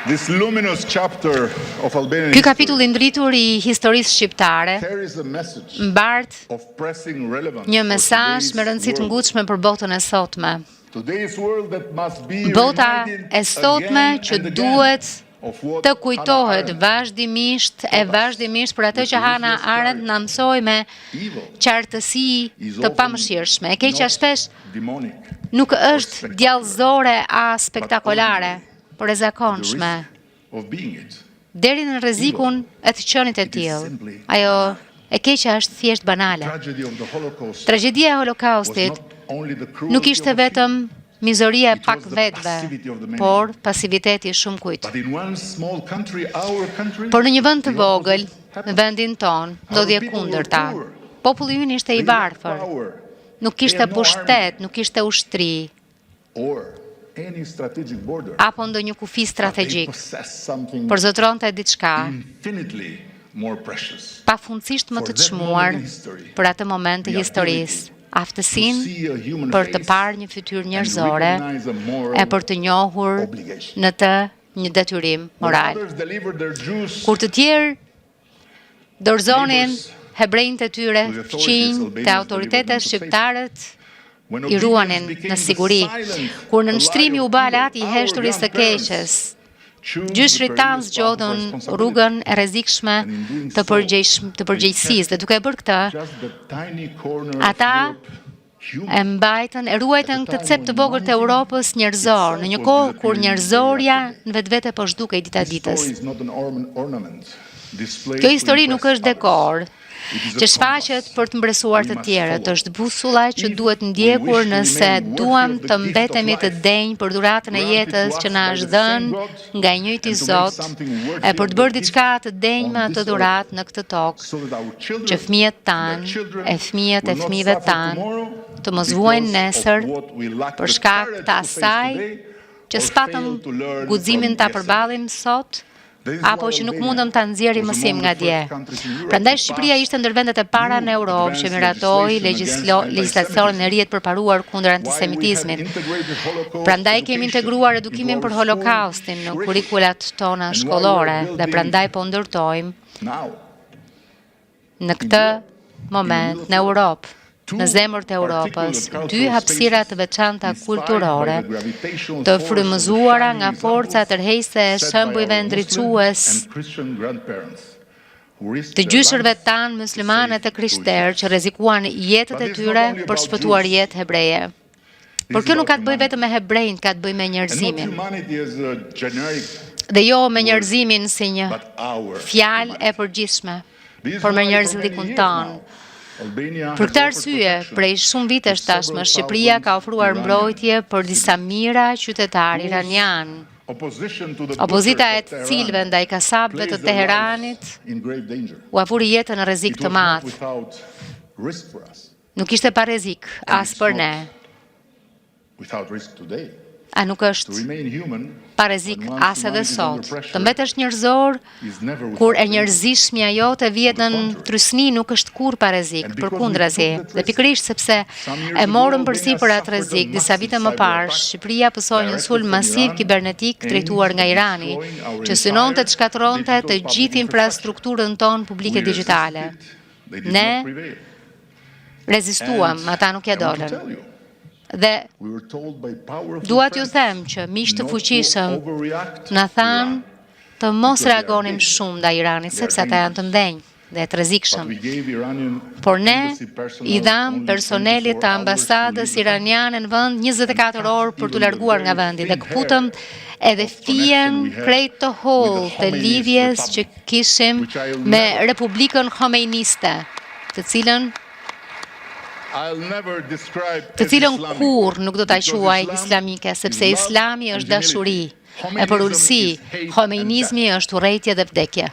[SPEAKER 5] This luminous chapter of Albanian
[SPEAKER 3] Ky kapitull i ndritur i historisë shqiptare
[SPEAKER 5] carries a message
[SPEAKER 3] mbart
[SPEAKER 5] of pressing relevance
[SPEAKER 3] një
[SPEAKER 5] for
[SPEAKER 3] mesazh me
[SPEAKER 5] today's
[SPEAKER 3] rëndësi të
[SPEAKER 5] world.
[SPEAKER 3] ngutshme për botën e sotme.
[SPEAKER 5] Today's world that must be
[SPEAKER 3] Bota
[SPEAKER 5] reminded
[SPEAKER 3] e sotme
[SPEAKER 5] again
[SPEAKER 3] që
[SPEAKER 5] and again
[SPEAKER 3] duhet
[SPEAKER 5] of what
[SPEAKER 3] të kujtohet
[SPEAKER 5] Hannah Arendt
[SPEAKER 3] vazhdimisht për atë që Hannah Arendt na mësoi me qartësi të pamëshirshme. E keqja shpesh
[SPEAKER 5] demonic,
[SPEAKER 3] nuk është djallëzore as spektakolare, por e zakonshme,
[SPEAKER 5] of being it.
[SPEAKER 3] deri në rrezikun e të qenit e tillë. Ajo e keqja është thjesht banale.
[SPEAKER 5] Tragedy of the Holocaust
[SPEAKER 3] Tragjedia e
[SPEAKER 5] was
[SPEAKER 3] Holokaustit
[SPEAKER 5] not only the
[SPEAKER 3] nuk
[SPEAKER 5] cruelty
[SPEAKER 3] ishte
[SPEAKER 5] of the
[SPEAKER 3] vetëm mizoria e
[SPEAKER 5] It was
[SPEAKER 3] pak
[SPEAKER 5] the
[SPEAKER 3] vetëve,
[SPEAKER 5] passivity of the many.
[SPEAKER 3] por pasiviteti i shumë kujt.
[SPEAKER 5] But in one small country, our country,
[SPEAKER 3] Por në një vend të
[SPEAKER 5] the opposite
[SPEAKER 3] vogël, në
[SPEAKER 5] happened.
[SPEAKER 3] vendin ton, ndodhje
[SPEAKER 5] Our people
[SPEAKER 3] kundërta.
[SPEAKER 5] were poor.
[SPEAKER 3] Populli ynë ishte i
[SPEAKER 5] They lacked
[SPEAKER 3] varfër,
[SPEAKER 5] power
[SPEAKER 3] nuk kishte
[SPEAKER 5] They had no
[SPEAKER 3] pushtet, nuk kishte ushtri,
[SPEAKER 5] or any strategic border.
[SPEAKER 3] apo ndonjë kufi
[SPEAKER 5] But they
[SPEAKER 3] strategjik,
[SPEAKER 5] possessed something
[SPEAKER 3] por zotronte diçka
[SPEAKER 5] infinitely more precious.
[SPEAKER 3] pafundësisht më të çmuar për atë moment të historisë, aftësinë për të parë një fytyrë njerëzore e për të njohur në të një detyrim moral.
[SPEAKER 5] Others delivered their Jews
[SPEAKER 3] Kur të tjerë dorëzonin hebrejnë të tyre, fqinj të autoritetet shqiptarët
[SPEAKER 5] when
[SPEAKER 3] i ruanin
[SPEAKER 5] obedience became
[SPEAKER 3] në
[SPEAKER 5] the
[SPEAKER 3] siguri.
[SPEAKER 5] silent
[SPEAKER 3] Kur në
[SPEAKER 5] lie
[SPEAKER 3] nështrimi u
[SPEAKER 5] of
[SPEAKER 3] ba
[SPEAKER 5] evil,
[SPEAKER 3] lati i
[SPEAKER 5] our
[SPEAKER 3] heshturisë së
[SPEAKER 5] grandparents
[SPEAKER 3] keqes,
[SPEAKER 5] chose
[SPEAKER 3] gjyshrit
[SPEAKER 5] the
[SPEAKER 3] tanë
[SPEAKER 5] perilous path of
[SPEAKER 3] zgjodën
[SPEAKER 5] responsibility.
[SPEAKER 3] rrugën e rrezikshme
[SPEAKER 5] And in doing
[SPEAKER 3] të
[SPEAKER 5] so,
[SPEAKER 3] përgjegjësisë, dhe duke bërë këtë,
[SPEAKER 5] Just the tiny corner
[SPEAKER 3] ata
[SPEAKER 5] of Europe, human.
[SPEAKER 3] e mbajtën, e ruajtën këtë cep të vogël të Europës njerëzor, në një kohë kur njerëzorja në vetvete po zhdukej dita
[SPEAKER 5] This
[SPEAKER 3] ditës.
[SPEAKER 5] story is not an ornament displayed
[SPEAKER 3] Kjo
[SPEAKER 5] to
[SPEAKER 3] histori
[SPEAKER 5] impress
[SPEAKER 3] nuk është
[SPEAKER 5] others.
[SPEAKER 3] dekor,
[SPEAKER 5] It is a
[SPEAKER 3] që shfaqet
[SPEAKER 5] compass
[SPEAKER 3] për të mbresuar
[SPEAKER 5] we
[SPEAKER 3] të
[SPEAKER 5] must
[SPEAKER 3] tjerët,
[SPEAKER 5] follow.
[SPEAKER 3] është busulla që
[SPEAKER 5] If
[SPEAKER 3] duhet
[SPEAKER 5] we
[SPEAKER 3] ndjekur
[SPEAKER 5] wish to
[SPEAKER 3] nëse
[SPEAKER 5] remain worthy
[SPEAKER 3] duam
[SPEAKER 5] of the
[SPEAKER 3] të
[SPEAKER 5] gift
[SPEAKER 3] mbetemi
[SPEAKER 5] of
[SPEAKER 3] të
[SPEAKER 5] life,
[SPEAKER 3] denjë për dhuratën e
[SPEAKER 5] granted
[SPEAKER 3] jetës
[SPEAKER 5] to
[SPEAKER 3] që
[SPEAKER 5] us
[SPEAKER 3] na
[SPEAKER 5] by
[SPEAKER 3] është
[SPEAKER 5] the
[SPEAKER 3] dhënë
[SPEAKER 5] same God,
[SPEAKER 3] nga i njëjti
[SPEAKER 5] and to make
[SPEAKER 3] Zot,
[SPEAKER 5] something worthy
[SPEAKER 3] e për
[SPEAKER 5] of
[SPEAKER 3] të
[SPEAKER 5] the
[SPEAKER 3] bërë
[SPEAKER 5] gift
[SPEAKER 3] diçka të denjë me
[SPEAKER 5] on
[SPEAKER 3] atë
[SPEAKER 5] this
[SPEAKER 3] dhuratë
[SPEAKER 5] earth,
[SPEAKER 3] në këtë tokë,
[SPEAKER 5] so that our children
[SPEAKER 3] që fëmijët
[SPEAKER 5] and their
[SPEAKER 3] tanë,
[SPEAKER 5] children
[SPEAKER 3] e fëmijët e
[SPEAKER 5] will not
[SPEAKER 3] fëmijëve
[SPEAKER 5] suffer
[SPEAKER 3] tanë,
[SPEAKER 5] tomorrow
[SPEAKER 3] të mos vuajnë
[SPEAKER 5] because
[SPEAKER 3] nesër
[SPEAKER 5] of what we lack
[SPEAKER 3] për
[SPEAKER 5] the
[SPEAKER 3] shkak
[SPEAKER 5] courage
[SPEAKER 3] të
[SPEAKER 5] to face
[SPEAKER 3] asaj
[SPEAKER 5] today,
[SPEAKER 3] që
[SPEAKER 5] or
[SPEAKER 3] spatëm
[SPEAKER 5] fail to learn
[SPEAKER 3] guximin
[SPEAKER 5] from
[SPEAKER 3] ta
[SPEAKER 5] yesterday.
[SPEAKER 3] përballim sot,
[SPEAKER 5] This is
[SPEAKER 3] apo
[SPEAKER 5] why
[SPEAKER 3] që nuk
[SPEAKER 5] Albania
[SPEAKER 3] mundëm ta nxjerrim
[SPEAKER 5] was
[SPEAKER 3] mësim
[SPEAKER 5] among
[SPEAKER 3] nga
[SPEAKER 5] the
[SPEAKER 3] dje.
[SPEAKER 5] first countries in Europe
[SPEAKER 3] Prandaj
[SPEAKER 5] to
[SPEAKER 3] Shqipëria
[SPEAKER 5] pass
[SPEAKER 3] ishte ndër vendet e para në Europë që
[SPEAKER 5] advanced
[SPEAKER 3] miratoi
[SPEAKER 5] legislation against
[SPEAKER 3] legjislacionin e ri të përparuar kundër
[SPEAKER 5] Why we have
[SPEAKER 3] antisemitizmit.
[SPEAKER 5] integrated Holocaust
[SPEAKER 3] Prandaj kemi
[SPEAKER 5] education
[SPEAKER 3] integruar edukimin
[SPEAKER 5] into
[SPEAKER 3] për
[SPEAKER 5] our
[SPEAKER 3] Holokaustin në
[SPEAKER 5] school
[SPEAKER 3] kurrikulat tona
[SPEAKER 5] And why
[SPEAKER 3] shkollore
[SPEAKER 5] we're
[SPEAKER 3] dhe
[SPEAKER 5] building
[SPEAKER 3] prandaj po ndërtojmë
[SPEAKER 5] now.
[SPEAKER 3] në këtë moment në Europë, në zemër të Europës, dy hapësira të veçanta kulturore, të frymëzuara nga forca tërheqëse e shembujve ndriçues të gjyshërve tanë muslimane të krishterë që rrezikuan jetët e tyre për shpëtuar jetë hebreje. Por kjo nuk ka të bëjë vetëm me hebrejnë, ka të bëjë me njerëzimin. Dhe jo me njerëzimin si një fjalë e përgjithshme, por me njerëzlikun tonë. Për këtë arsye, prej shumë vitesh tashmë, Shqipëria ka ofruar mbrojtje për disa mijëra qytetarë iranian. Opozita e të cilëve ndaj kasabëve të Teheranit u afuri jetën në rrezik të madh. Nuk ishte pa rrezik as për ne, A nuk është parezik as edhe sot. Të mbetesh njerëzor kur e njerëzishmja jote vjet në trysni nuk është kur parezik, përkundrazi. Dhe pikërisht sepse e morën përsipër atë rrezik disa vite më parë, Shqipëria pësoi një sulm masiv kibernetik drejtuar nga Irani, që synonte të shkatërronte të gjithë infrastrukturën tonë publike digjitale. Ne rezistuam, ata nuk ja dolën. Dhe dua t'ju them që miq të fuqishëm na thanë të mos reagonim shumë ndaj Iranit, sepse ata janë të ndenjë dhe të rrezikshëm. Por ne i dham personelit të ambasadës iraniane në vend 24 orë për t'u larguar nga vendi dhe këputëm edhe fijen krejt të hollë të lidhjes që kishim me Republikën Khomeiniste, të cilën kur nuk do ta quaj islamike, sepse islami është dashuri, e për ulësi, khomeinizmi është urrejtje dhe vdekje.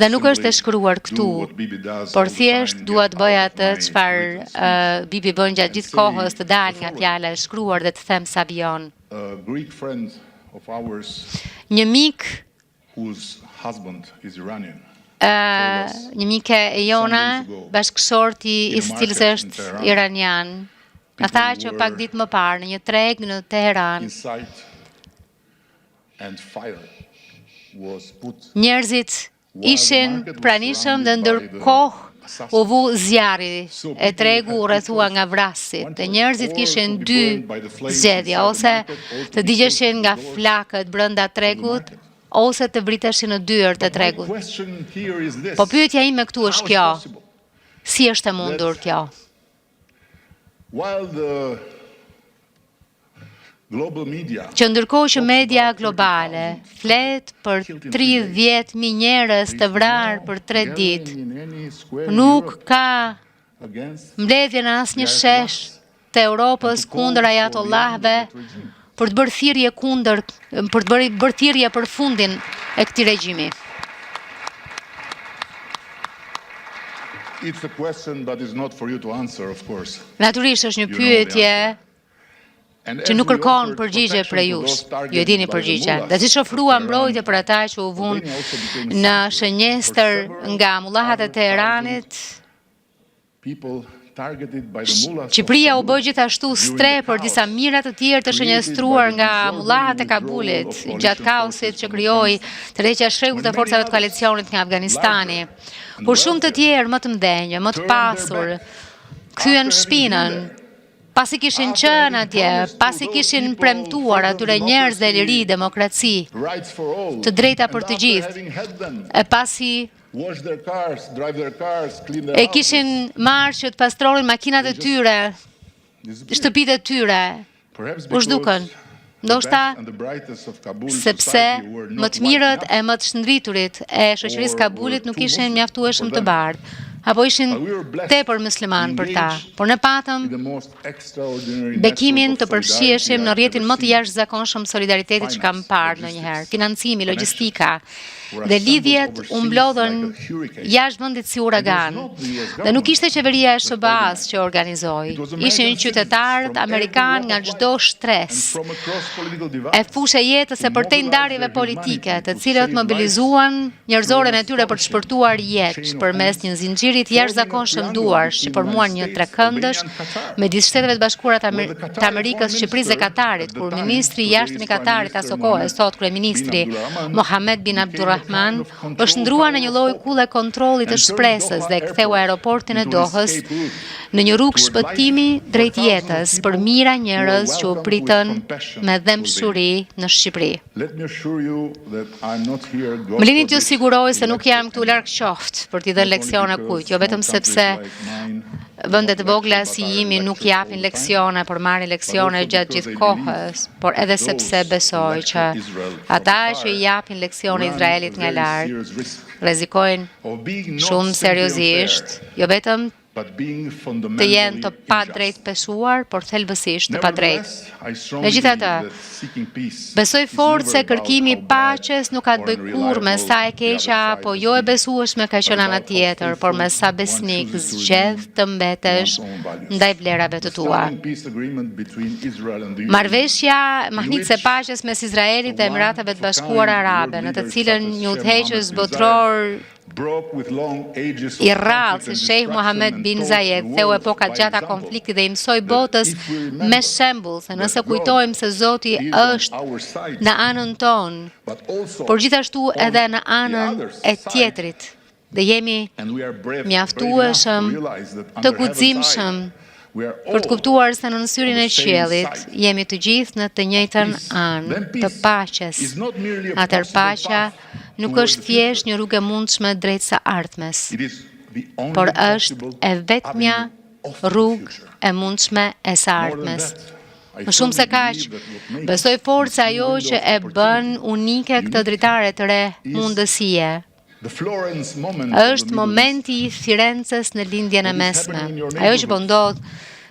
[SPEAKER 3] Dhe nuk është e shkruar këtu, por thjesht dua të bëj atë çfarë Bibi bën gjatë gjithë kohës, të dalë nga fjala e shkruar dhe të them sa vjen. Një mik një mike e jona, bashkëshorti i cilës është iranian, më tha që pak ditë më parë në një treg në Teheran, njerëzit ishin pranishëm dhe ndërkohë u vu zjarri e tregu u rrethua nga vrasit, dhe njerëzit kishin dy zgjedhje, ose të digjeshin nga flakët brenda tregut, ose të vriteshin në dyert të tregut. Po pyetja ime këtu është kjo: si është e mundur kjo? Që ndërkohë që media globale flet për 30.000 njerëz të vrarë për 3 ditë, nuk ka mbledhje në asnjë shesh të Europës kundër ajatollahëve për të bërë thirrje për të bërë thirrje për fundin e këtij regjimi. Natyrisht është një pyetje që nuk kërkon përgjigje prej jush, ju e dini përgjigjen. Dhe siç ofrua mbrojtje për ata që u vunë në shënjestër nga mullahat e Teheranit, Shqipëria u bë gjithashtu stre për disa mijëra të tjerë të shënjestruar nga mullahat e Kabulit, gjatë kaosit që krijoi tërheqja e shrekut të forcave të koalicionit nga Afganistani, kur shumë të tjerë më të mëdhenj, më të pasur, kthyen shpinën, pasi kishin qenë atje, pasi kishin premtuar atyre njerëzve liri, demokraci, të drejta për të gjithë, e pasi e kishin marrë që të pastronin makinat e tyre, shtëpitë e tyre, u zhdukën. Ndoshta sepse më të mirët e më të shndriturit e shoqërisë Kabulit nuk ishin mjaftueshëm të bardhë, apo ishin tepër musliman për ta, por ne patëm bekimin të përfshiheshim në rrjetin më të jashtëzakonshëm solidaritetit që kam parë ndonjëherë, financimi, logjistika, dhe lidhjet u mblodhen jashtë vendit si uragan. Dhe nuk ishte qeveria e SBA-s që organizoi, ishin qytetarët amerikanë nga çdo stres e fushë jetës e përtej ndarjeve politike, të cilët mobilizuan njerëzoren e tyre për të shpërtuar jetë përmes një zinxhiri të jashtëzakonshëm duarsh që formuan një trekëndësh midis Shteteve të Bashkuara të Amerikës, Shqipërisë dhe Katarit, kur ministri i jashtëm i Katarit aso kohë, sot kryeministri Mohammed bin Abdulrahman, është ndrua në një lloj kulle kontrollit të shpresës dhe ktheu aeroportin e Dohës në një rrugë shpëtimi drejt jetës për mijëra njerëz që u pritën me dëmshuri në Shqipëri. Më lini t'ju siguroj se nuk jam këtu larg qoftë për t'i dhënë leksione kujt, jo vetëm sepse vendet e vogla si jemi nuk japin leksione, por marrin leksione gjatë gjithë kohës, por edhe sepse besoj që ata që i japin leksione Izraelit nga larg rrezikojnë shumë seriozisht, jo vetëm të jenë të padrejtpeshuar, por thelbësisht të padrejtë. Megjithatë, besoj fort se kërkimi i paqes nuk ka të bëjë kurrë me sa e keqja apo jo e besueshme ka qenë ana tjetër, por me sa besnik zgjedh të mbetesh ndaj vlerave të tua. Marrëveshja mahnitëse e paqes mes Izraelit dhe Emirateve të Bashkuara Arabe, në të cilën një udhëheqës botror i rrallë si Sheikh Mohammed bin Zayed theu epokat gjata konfliktit dhe i mësoi botës me shembull se nëse kujtojmë se Zoti është në anën tonë, por gjithashtu edhe në anën e tjetrit, dhe jemi mjaftueshëm të guximshëm për të kuptuar se në syrin e qiellit jemi të gjithë në të njëjtën anë të paqes. Atëherë paqja nuk është thjesht një rrugë e mundshme drejt së ardhmes, por është e vetmja rrugë e mundshme e së ardhmes. Më shumë se kaq, besoj fort se ajo që e bën unike këtë dritare të re mundësie është momenti i Firencës në lindjen e mesme. Ajo që po ndodh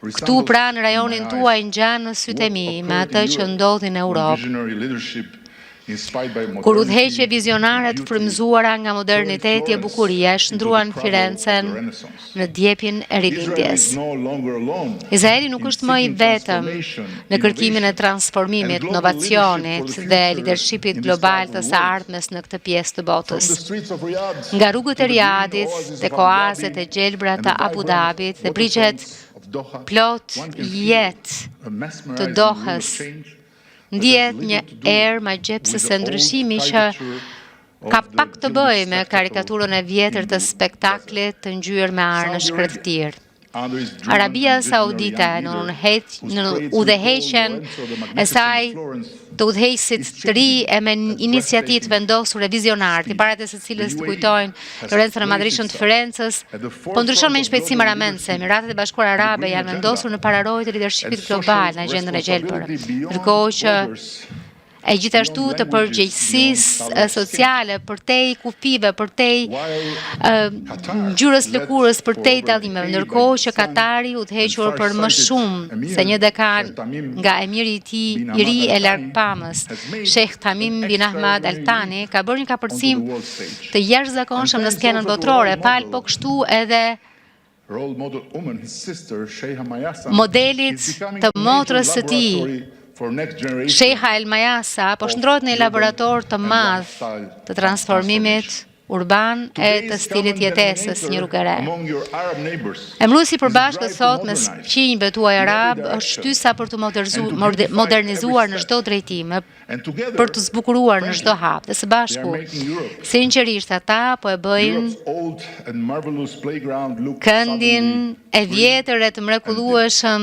[SPEAKER 3] këtu pra në rajonin tuaj ngjan në sytë e mi me atë që ndodhi në Europë. Kur udhëheqje vizionare të frymëzuara nga moderniteti e bukuria shndruan Firencën në djepin e rilindjes. Izraeli nuk është më i vetëm në kërkimin e transformimit, inovacionit dhe lidershipit global të së ardhmes në këtë pjesë të botës. Nga rrugët e Riyadit, tek oazet e gjelbra të Abu Dhabit dhe brigjet plot jetë të Dohës, ndihet një erë magjepsëse ndryshimi që ka pak të bëjë me karikaturën e vjetër të spektaklit të ngjyrë me arë në shkretëtir. Arabia Saudite në udhëheqjen e saj të udhëheqësit të ri e me iniciativë të vendosur e vizionare, tipare të së cilës të kujtojnë Lorenzo në Madrishën të Firencës, po ndryshon me një shpejtësi maramendse. Emiratet e Bashkuara Arabe janë vendosur në pararojë të lidershipit global në agjendën e gjelbër, ndërkohë që e gjithashtu të përgjegjësisë sociale, përtej kufive, përtej ngjyrës lëkurës, përtej dallimeve, ndërkohë që Katari udhëhequr për më shumë se një dekan nga emiri i tij i ri e largpamës, Sheikh Tamim bin Ahmad Al Thani, ka bërë një kapërcim të jashtëzakonshëm në skenën botërore, fal po kështu edhe modelit të motrës së tij. Sheikha El Mayasa po shndrohet në një laborator të madh të transformimit urban e të stilit jetesës një rrugë e re. Emruesi i përbashkët thot mes qinjve tuaj arab është shtysa për të modernizuar në çdo drejtim, për të zbukuruar në çdo hap, dhe së bashku, sinqerisht ata po e bëjnë këndin e vjetër e të mrekullueshëm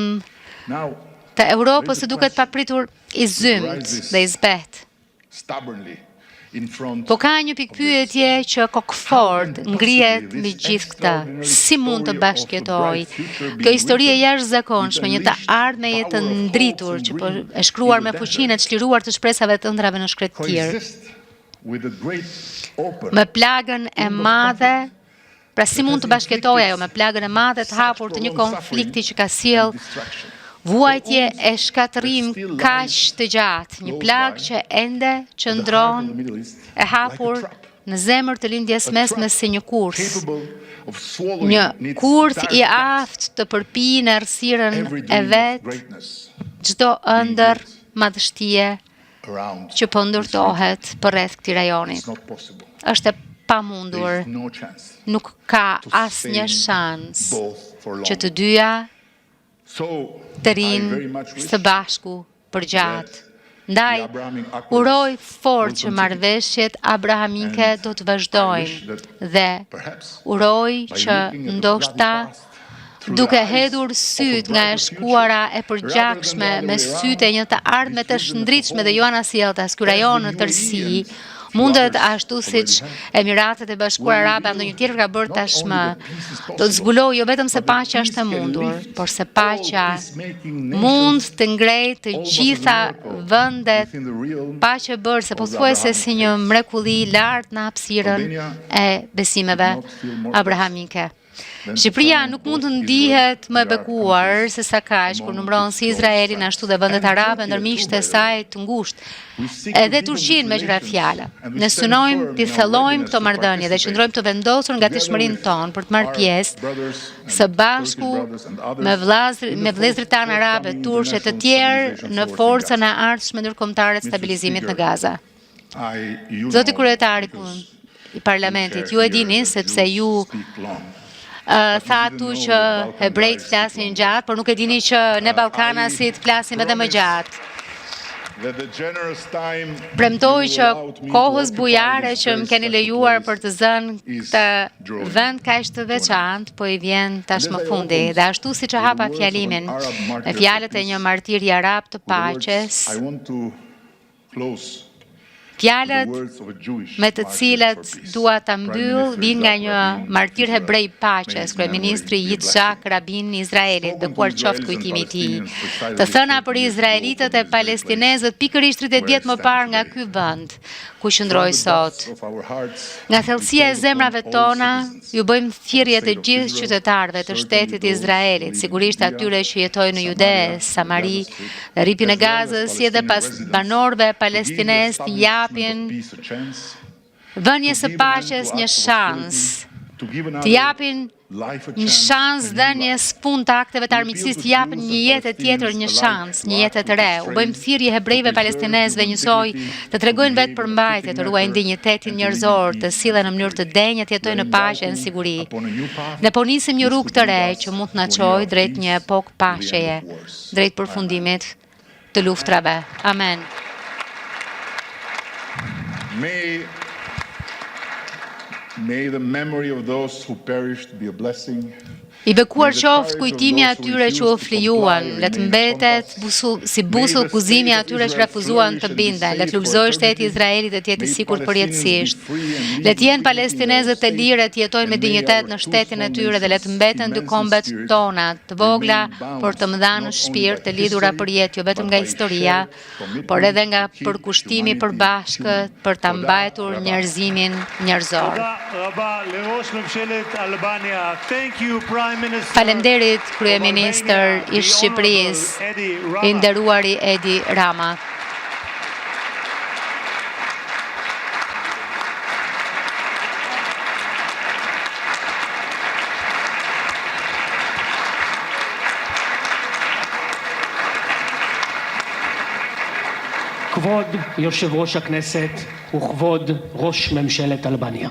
[SPEAKER 3] të Europës së duket papritur i zymt dhe i zbet. Po ka një pikpyetje që kokfort ngrihet mbi gjithë këtë. Si mund të bashkëjetoj kjo histori e jashtëzakonshme, një të ardhmeje të ndritur që po e shkruar me fuqinë e çliruar të shpresave të ëndrave në shkretëtir, me plagën e madhe. Pra si mund të bashkëjetoj ajo me plagën e madhe të hapur të një konflikti që ka sjell vuajtje e shkatërim kaq të gjatë, një plagë që ende qëndron e hapur në zemër të lindjes mesme si një kurth. Një kurth i aftë të përpijë në errësirën e vet çdo ëndër madhështie që po ndërtohet përreth këtij rajoni. Është e pamundur. Nuk ka asnjë shans që të dyja të rinë së bashku për gjatë. Ndaj, uroj fort që marrëveshjet abrahamike do të vazhdojnë dhe uroj që ndoshta duke hedhur syt nga e shkuara e përgjakshme me sytë e një të ardhme të shndritshme dhe Joana sjelltas ky rajon në tërësi, mundet ashtu siç Emiratet e Bashkuara Arabe ndonjë tjetër ka bërë tashmë, do të zbulojë jo vetëm se paqja është e mundur, por se paqja mund të ngrejë të gjitha vendet, paqe bërë se pothuajse si një mrekulli lart në hapësirën e besimeve abrahamike. Shqipëria nuk mund të ndihet më e bekuar se sa kaq kur numëron si Izraelin ashtu dhe vendet arabe ndër miqtë e saj të ngushtë. Edhe Turqinë me qëra fjala. Ne synojmë të thellojmë këto marrëdhënie dhe qëndrojmë të vendosur nga gatishmërinë tonë për të marrë pjesë së bashku me vëllezërit tanë arabe, turqe të tjerë në forcën e ardhshme ndërkombëtare të stabilizimit në Gaza. Zoti kryetari i parlamentit, ju e dini sepse ju thatu që hebrejt flasin gjatë, por nuk e dini që ne ballkanasit flasim edhe më gjatë. Premtoj që kohës bujare që më keni lejuar për të zënë këtë vend kaq të veçantë, po i vjen tashmë fundi. Dhe ashtu siç e hapa fjalimin me fjalët e një martiri arab të paqes, fjalët me të cilat dua ta mbyll vijnë nga një martir hebrej paqes, kryeministri Yitzhak Rabin i Izraelit, bekuar qoftë kujtimi i tij. Të thëna për izraelitët e palestinezët pikërisht 30 vjet më parë nga ky vend ku qëndroj sot. Nga thellësia e zemrave tona, ju bëjmë thirrje të gjithë qytetarëve të shtetit Izraelit, sigurisht atyre që jetojnë në Jude, Samari dhe rripin e Gazës, si edhe pas banorëve palestinez të japin vënies së paqes një shans, të japin një shans dhënies fund të akteve të armiqësisë, të japin një jetë tjetër, një shans, një jetë të re. U bëjmë thirrje hebrejve palestinezëve njësoj të tregojnë vetë përmbajtje, të ruajnë dinjitetin njerëzor, të sillen në mënyrë të denjë, të jetojnë në paqe, në siguri. Ne po nisim një rrugë të re që mund të na çojë drejt një epokë paqeje, drejt përfundimit të luftrave. Amen.
[SPEAKER 5] May the memory of those who perished be a blessing.
[SPEAKER 3] I bekuar qoftë kujtimi atyre që u flijuan, le të mbetet si busull kuzimi atyre që refuzuan të binden, le të lulëzojë shteti i Izraelit dhe të jetë i sigurt përjetësisht. Le të jenë palestinezët e lirë të jetojnë me dinjitet në shtetin e tyre dhe le të mbeten dy kombet tona, të vogla, por të mëdha në shpirt, të lidhura për jetë, jo vetëm nga historia, por edhe nga përkushtimi përbashkët për ta mbajtur njerëzimin njerëzor. Faleminderit kryeministër i Shqipërisë, i nderuari Edi Rama.
[SPEAKER 1] כבוד יושב ראש הכנסת וכבוד ראש ממשלת אלבניה.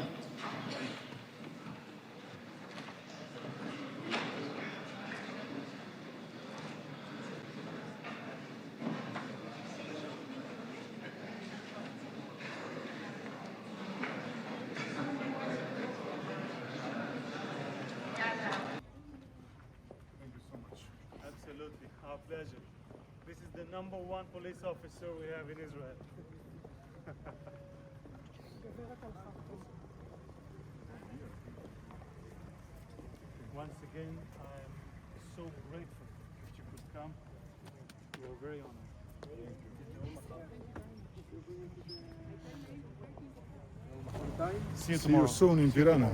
[SPEAKER 2] Absolutely, our pleasure. This is the #1 police officer we have in Israel. Once again, I am so grateful that you could come. We are very honored. See you tomorrow.
[SPEAKER 5] See you soon in Tirana.